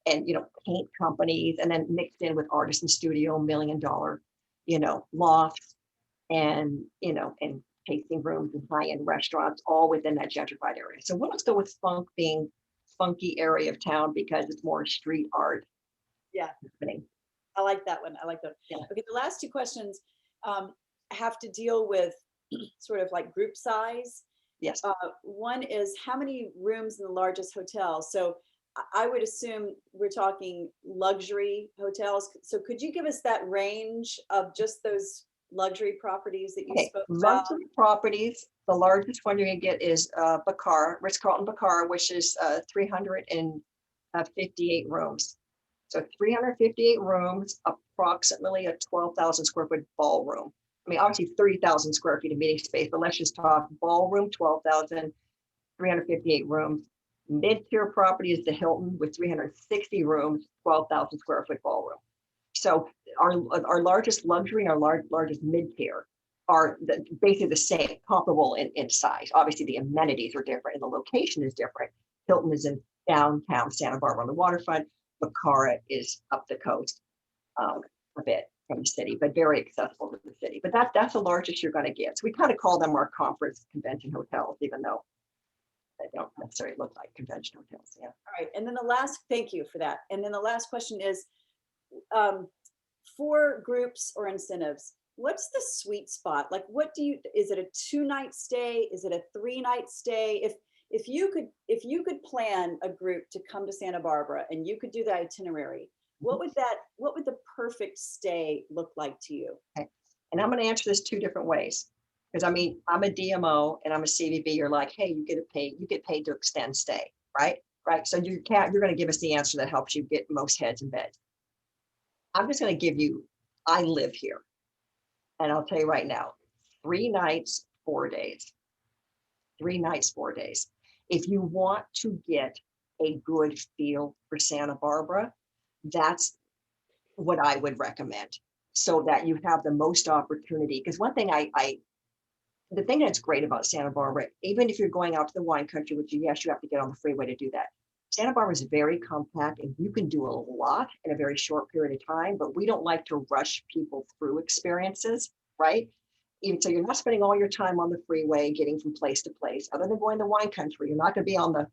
and you know, paint companies, and then mixed in with artisan studio, $1 million, you know, lofts, and you know, and tasting rooms and high-end restaurants, all within that gentrified area. So let's go with funk being funky area of town because it's more street art. Yeah, happening. I like that one. I like that. Yeah. Okay, the last two questions have to deal with sort of like group size. Yes. One is, how many rooms in the largest hotel? So I would assume we're talking luxury hotels. So could you give us that range of just those luxury properties that you spoke about? Luxury properties, the largest one you're gonna get is Bacara, Ritz-Carlton Bacara, which is 358 rooms. So 358 rooms, approximately a 12,000 square foot ballroom. I mean, obviously 30,000 square feet of meeting space, but let's just talk ballroom, 12,000, 358 rooms. Mid-tier property is the Hilton with 360 rooms, 12,000 square foot ballroom. So our largest luxury and our largest mid-tier are basically the same, comparable in size. Obviously, the amenities are different and the location is different. Hilton is in downtown Santa Barbara on the waterfront. Bacara is up the coast a bit from the city, but very accessible to the city. But that's the largest you're going to get. So we kind of call them our conference convention hotels, even though they don't necessarily look like convention hotels. Yeah. All right. And then thank you for that. And then the last question is, for groups or incentives, what's the sweet spot? Like, is it a 2-night stay? Is it a 3-night stay? If you could plan a group to come to Santa Barbara and you could do the itinerary, what would the perfect stay look like to you? Okay. And I'm going to answer this 2 different ways. Because I mean, I'm a DMO and I'm a CVB. You're like, hey, you get paid to extend stay, right? Right. So you're going to give us the answer that helps you get most heads in bed. I'm just going to give you, I live here. And I'll tell you right now, 3 nights, 4 days. 3 nights, 4 days. If you want to get a good feel for Santa Barbara, that's what I would recommend, so that you have the most opportunity. Because one thing the thing that's great about Santa Barbara, even if you're going out to the wine country, which yes, you have to get on the freeway to do that. Santa Barbara is very compact and you can do a lot in a very short period of time, but we don't like to rush people through experiences, right? Even so, you're not spending all your time on the freeway getting from place to place. Other than going to wine country, you're not going to be on the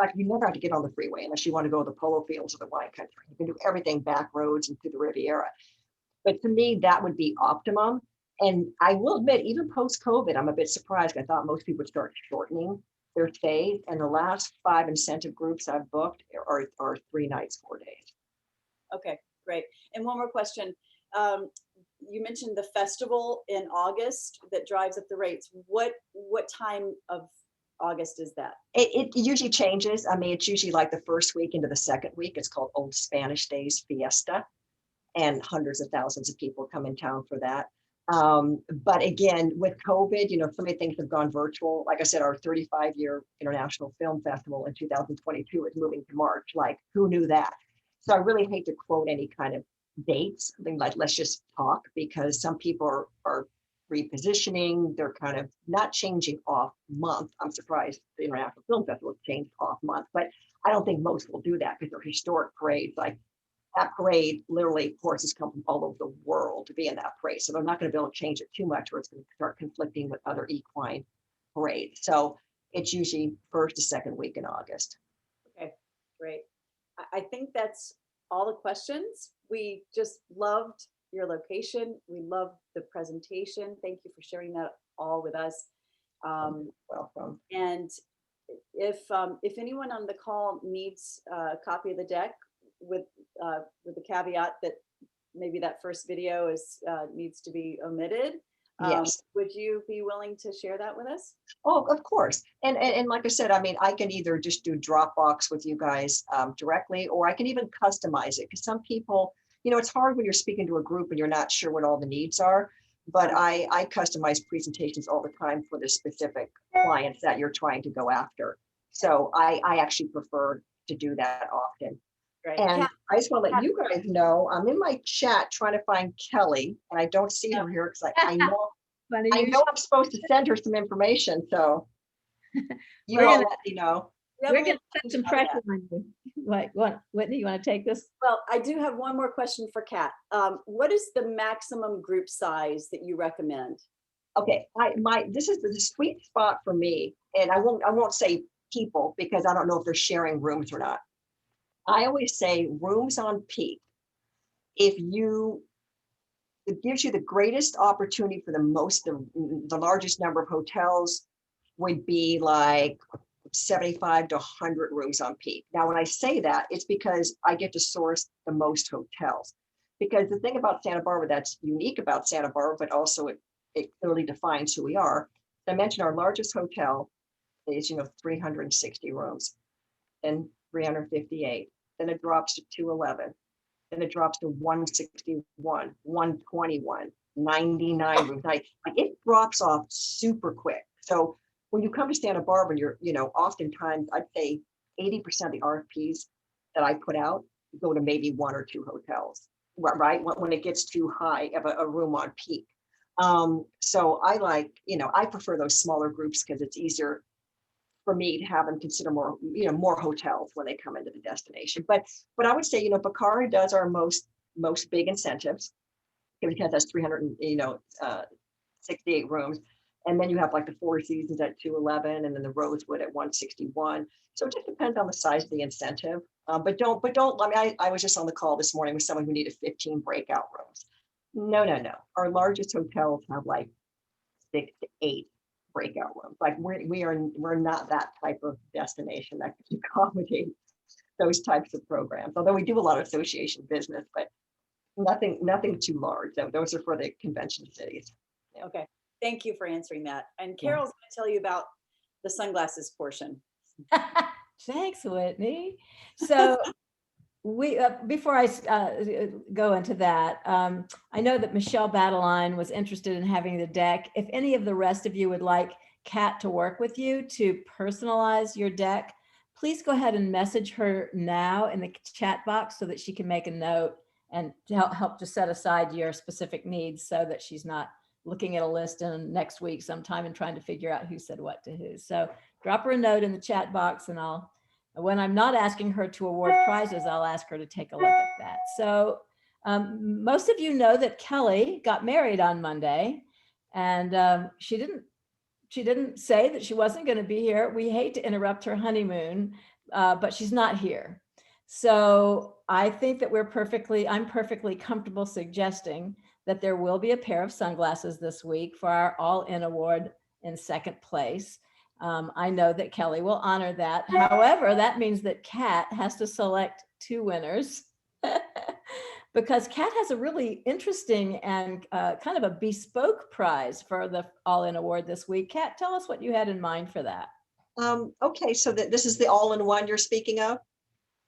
like you never have to get on the freeway unless you want to go to the polo fields or the wine country. You can do everything back roads and through the Riviera. But to me, that would be optimum. And I will admit, even post-COVID, I'm a bit surprised. I thought most people would start shortening their stays. And the last 5 incentive groups I've booked are 3 nights, 4 days. Okay, great. And one more question. You mentioned the festival in August that drives up the rates. What time of August is that? It usually changes. I mean, it's usually like the first week into the second week. It's called Old Spanish Days Fiesta. And hundreds of thousands of people come in town for that. But again, with COVID, so many things have gone virtual. Like I said, our 35-year International Film Festival in 2022 is moving to March. Like, who knew that? So I really hate to quote any kind of dates. I mean, like, let's just talk, because some people are repositioning. They're kind of not changing off month. I'm surprised the International Film Festival changed off month, but I don't think most will do that because they're historic parades. Like, that parade, literally, horses come from all over the world to be in that parade. So they're not going to be able to change it too much, or it's going to start conflicting with other equine parades. So it's usually first to second week in August. Okay, great. I think that's all the questions. We just loved your location. We loved the presentation. Thank you for sharing that all with us. Welcome. And if anyone on the call needs a copy of the deck, with the caveat that maybe that first video needs to be omitted. Yes. Would you be willing to share that with us? Oh, of course. And like I said, I mean, I can either just do Dropbox with you guys directly, or I can even customize it, because some people, it's hard when you're speaking to a group and you're not sure what all the needs are. But I customize presentations all the time for the specific clients that you're trying to go after. So I actually prefer to do that often. Right. And I just want to let you guys know, I'm in my chat trying to find Kelly, and I don't see her here because I know I'm supposed to send her some information. So you all let me know. We're going to put some pressure on you. What, Whitney, you want to take this? Well, I do have one more question for Kat. What is the maximum group size that you recommend? Okay, this is the sweet spot for me, and I won't say people, because I don't know if they're sharing rooms or not. I always say rooms on peak. It gives you the greatest opportunity for the largest number of hotels would be like 75 to 100 rooms on peak. Now, when I say that, it's because I get to source the most hotels. Because the thing about Santa Barbara that's unique about Santa Barbara, but also it clearly defines who we are. I mentioned our largest hotel is 360 rooms, and 358. Then it drops to 211. Then it drops to 161, 121, 99 rooms. Like, it drops off super quick. So when you come to Santa Barbara, you're, oftentimes I'd say 80% of the RFPs that I put out go to maybe 1 or 2 hotels, right? When it gets too high of a room on peak. So I prefer those smaller groups because it's easier for me to have them consider more hotels when they come into the destination. But I would say, Bacardi does our most big incentives, because that's 368 rooms. And then you have like the Four Seasons at 211, and then the Rosewood at 161. So it just depends on the size of the incentive. But don't, I was just on the call this morning with someone who needed 15 breakout rooms. No. Our largest hotels have like 6 to 8 breakout rooms. Like we're not that type of destination that can accommodate those types of programs. Although we do a lot of association business, but nothing too large. Those are for the convention cities. Yeah. Okay, thank you for answering that. And Carol's going to tell you about the sunglasses portion. Thanks, Whitney. So before I go into that, I know that Michelle Battleline was interested in having the deck. If any of the rest of you would like Kat to work with you to personalize your deck, please go ahead and message her now in the chat box so that she can make a note and help to set aside your specific needs, so that she's not looking at a list in next week sometime and trying to figure out who said what to who. So drop her a note in the chat box, and when I'm not asking her to award prizes, I'll ask her to take a look at that. So most of you know that Kelly got married on Monday, and she didn't say that she wasn't going to be here. We hate to interrupt her honeymoon. but she's not here. So I think that I'm perfectly comfortable suggesting that there will be a pair of sunglasses this week for our All-In Award in second place. I know that Kelly will honor that. However, that means that Kat has to select 2 winners because Kat has a really interesting and kind of a bespoke prize for the All-In Award this week. Kat, tell us what you had in mind for that. Okay, so this is the all-in-one you're speaking of?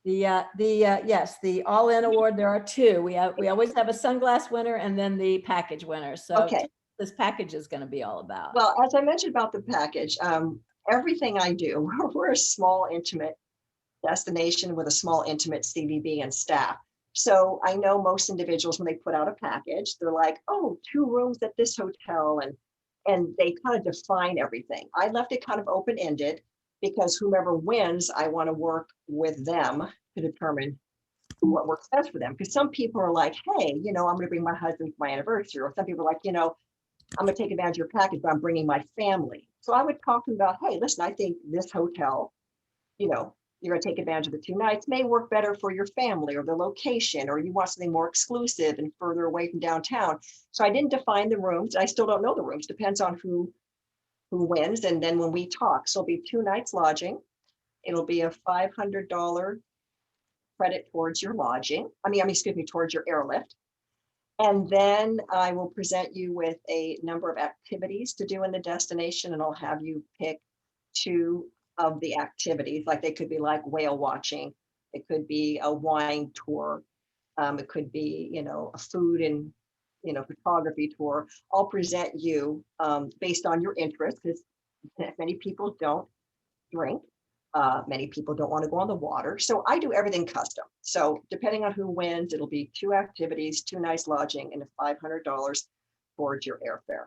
Yes, the All-In Award, there are 2. We always have a sunglass winner and then the package winner. So Okay. this package is going to be all about. Well, as I mentioned about the package, everything I do, we're a small, intimate destination with a small, intimate CVB and staff. So I know most individuals, when they put out a package, they're like, oh, 2 rooms at this hotel, and they kind of define everything. I left it kind of open-ended because whomever wins, I want to work with them to determine what works best for them. Because some people are like, hey, I'm going to bring my husband for my anniversary. Or some people are like, I'm going to take advantage of your package, but I'm bringing my family. So I would talk to them about, hey, listen, I think this hotel, you're going to take advantage of the 2 nights, may work better for your family or the location, or you want something more exclusive and further away from downtown. So I didn't define the rooms. I still don't know the rooms. Depends on who wins. And then when we talk, so it'll be 2 nights lodging. It'll be a $500 credit towards your lodging. Towards your airlift. And then I will present you with a number of activities to do in the destination, and I'll have you pick 2 of the activities. Like they could be like whale watching, it could be a wine tour, it could be a food and photography tour. I'll present you based on your interest, because many people don't drink. Many people don't want to go on the water. So I do everything custom. So depending on who wins, it'll be 2 activities, 2 nights lodging, and $500 towards your airfare.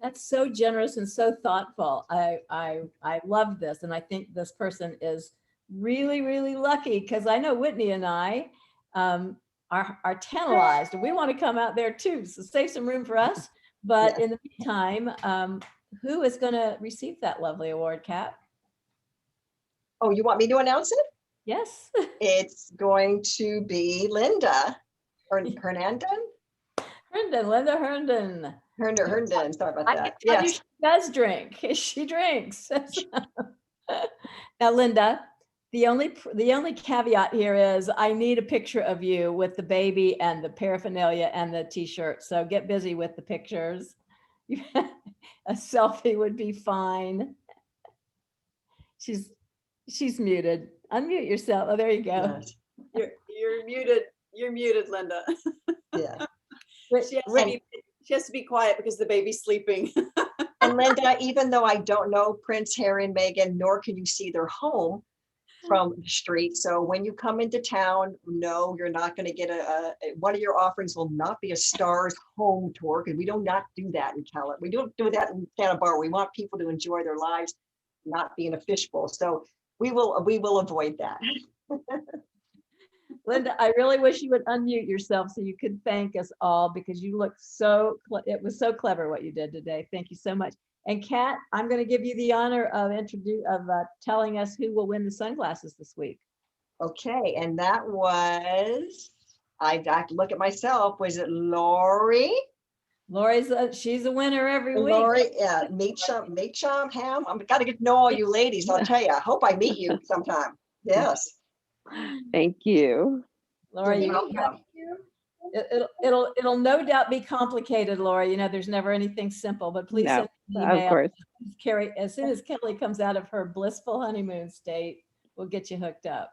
That's so generous and so thoughtful. I love this. And I think this person is really, really lucky, because I know Whitney and I are tantalized and we want to come out there too. So save some room for us. But in the meantime, who is going to receive that lovely award, Kat? Oh, you want me to announce it? Yes. It's going to be Linda Hernandez. Linda Herndon. Herndon. Sorry about that. Yes. She does drink. She drinks. Now, Linda, the only caveat here is I need a picture of you with the baby and the paraphernalia and the t-shirt. So get busy with the pictures. A selfie would be fine. She's muted. Unmute yourself. Oh, there you go. Yes. You're muted. You're muted, Linda. Yeah. She has to be quiet because the baby's sleeping. And Linda, even though I don't know Prince Harry and Meghan, nor can you see their home from the street. So when you come into town, no, you're not going to get one of your offerings will not be a star's home tour, because we do not do that in California. We don't do that in Santa Barbara. We want people to enjoy their lives, not be in a fishbowl. So we will avoid that. Linda, I really wish you would unmute yourself so you could thank us all, because you look it was so clever what you did today. Thank you so much. And Kat, I'm going to give you the honor of telling us who will win the sunglasses this week. Okay, and that was, I have to look at myself. Was it Lori? She's a winner every week. Lori, yeah, meet some ham. I've got to get to know all you ladies. I'll tell you. I hope I meet you sometime. Yes. Thank you. Lori, it'll no doubt be complicated, Lori. There's never anything simple, but please send an email. Of course. Carrie, as soon as Kelly comes out of her blissful honeymoon state, we'll get you hooked up.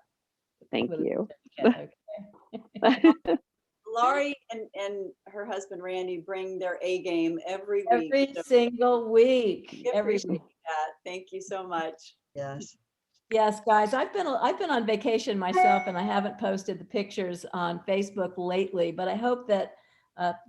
Thank you. Laurie and her husband Randy bring their A game every week. Every single week. Every week. That. Thank you so much. Yes. Yes, guys, I've been on vacation myself, and I haven't posted the pictures on Facebook lately, but I hope that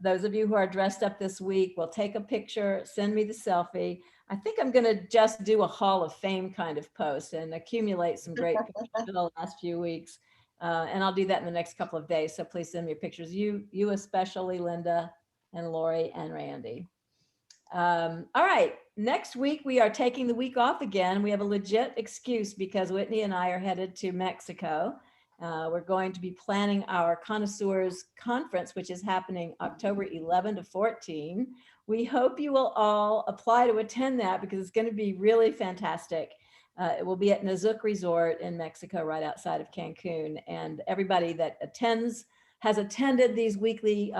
those of you who are dressed up this week will take a picture, send me the selfie. I think I'm going to just do a Hall of Fame kind of post and accumulate some great pictures for the last few weeks. And I'll do that in the next couple of days. So please send me pictures. You especially, Linda and Lori and Randy. All right, next week we are taking the week off again. We have a legit excuse because Whitney and I are headed to Mexico. We're going to be planning our Connoisseurs Conference, which is happening October 11 to 14. We hope you will all apply to attend that because it's going to be really fantastic. It will be at Nazuc Resort in Mexico, right outside of Cancun. And everybody that has attended these weekly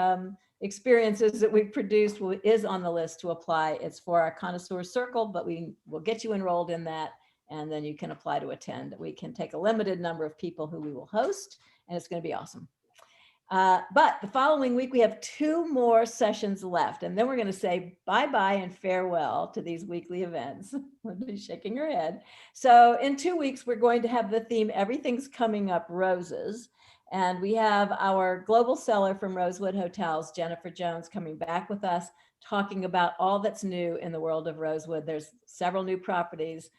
experiences that we've produced is on the list to apply. It's for our Connoisseur Circle, but we will get you enrolled in that, and then you can apply to attend. We can take a limited number of people who we will host, and it's going to be awesome. But the following week, we have 2 more sessions left, and then we're going to say bye-bye and farewell to these weekly events. She's shaking her head. So in 2 weeks, we're going to have the theme, Everything's Coming Up Roses. And we have our global seller from Rosewood Hotels, Jennifer Jones, coming back with us, talking about all that's new in the world of Rosewood. There's several new properties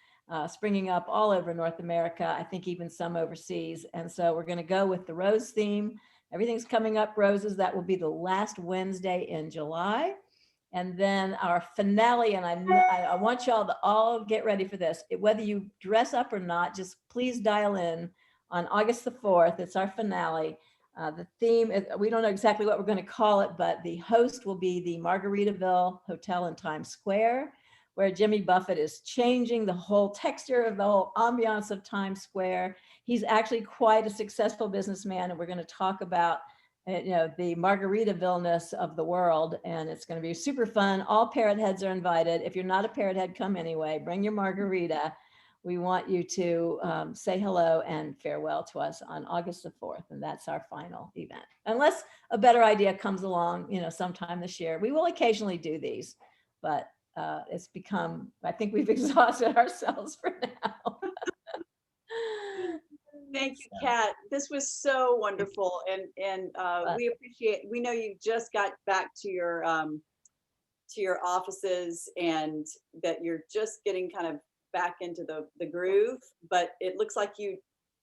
springing up all over North America, I think even some overseas. And so we're going to go with the rose theme. Everything's Coming Up Roses. That will be the last Wednesday in July. And then our finale, and I want y'all to all get ready for this. Whether you dress up or not, just please dial in. On August the 4th, it's our finale. The theme, we don't know exactly what we're going to call it, but the host will be the Margaritaville Hotel in Times Square, where Jimmy Buffett is changing the whole texture of the whole ambiance of Times Square. He's actually quite a successful businessman, and we're going to talk about the Margaritaville-ness of the world, and it's going to be super fun. All parrot heads are invited. If you're not a parrot head, come anyway. Bring your margarita. We want you to say hello and farewell to us on August the 4th, and that's our final event. Unless a better idea comes along, sometime this year. We will occasionally do these, but it's become, I think we've exhausted ourselves for now. Thank you, Kat. This was so wonderful, and we know you just got back to your offices, and that you're just getting kind of back into the groove, but it looks like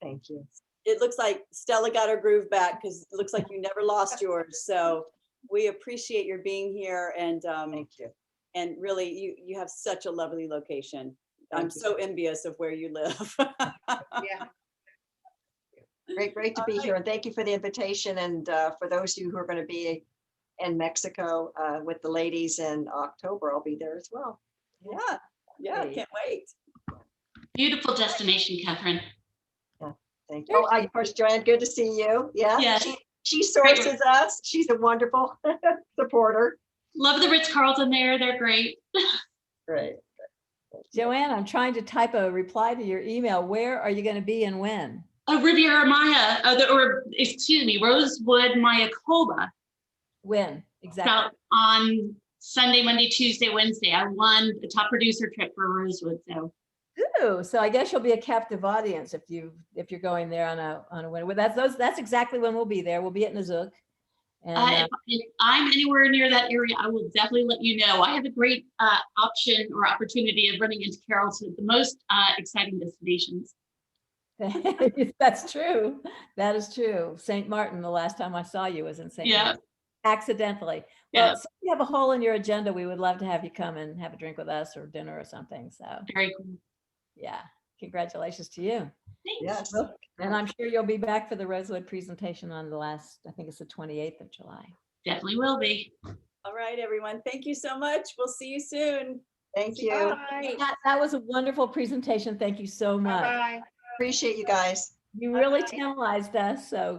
Thank you. It looks like Stella got her groove back, because it looks like you never lost yours. So we appreciate your being here, and Thank you. and really you have such a lovely location. Thank I'm you. so envious of where you live. Yeah. Great to be here, and thank you for the invitation. And for those of you who are going to be in Mexico with the ladies in October, I'll be there as well. Yeah, can't wait. Beautiful destination, Catherine. Thank you. Oh, of course, Joanne, good to see you. Yeah, Yes. She sources us. She's a wonderful supporter. Love the Ritz-Carlton there. They're great. Great. Joanne, I'm trying to type a reply to your email. Where are you going to be and when? Riviera Maya, Rosewood Mayakoba. When exactly? On Sunday, Monday, Tuesday, Wednesday. I won the top producer trip for Rosewood. So I guess you'll be a captive audience if you're going there on a winter. That's exactly when we'll be there. We'll be at Nazuc. And if I'm anywhere near that area, I will definitely let you know. I have a great option or opportunity of running into Carrollton, the most exciting destinations. That's true. That is true. St. Martin, the last time I saw you was in St. Martin. Accidentally. Well, so if you have a hole in your agenda, we would love to have you come and have a drink with us or dinner or something. So very cool. Yeah. Congratulations to you. Yes. And I'm sure you'll be back for the Rosewood presentation on I think it's the 28th of July. Definitely will be. All right, everyone. Thank you so much. We'll see you soon. Thank you. That was a wonderful presentation. Thank you so much. Bye. Appreciate you guys. You really tantalized us. So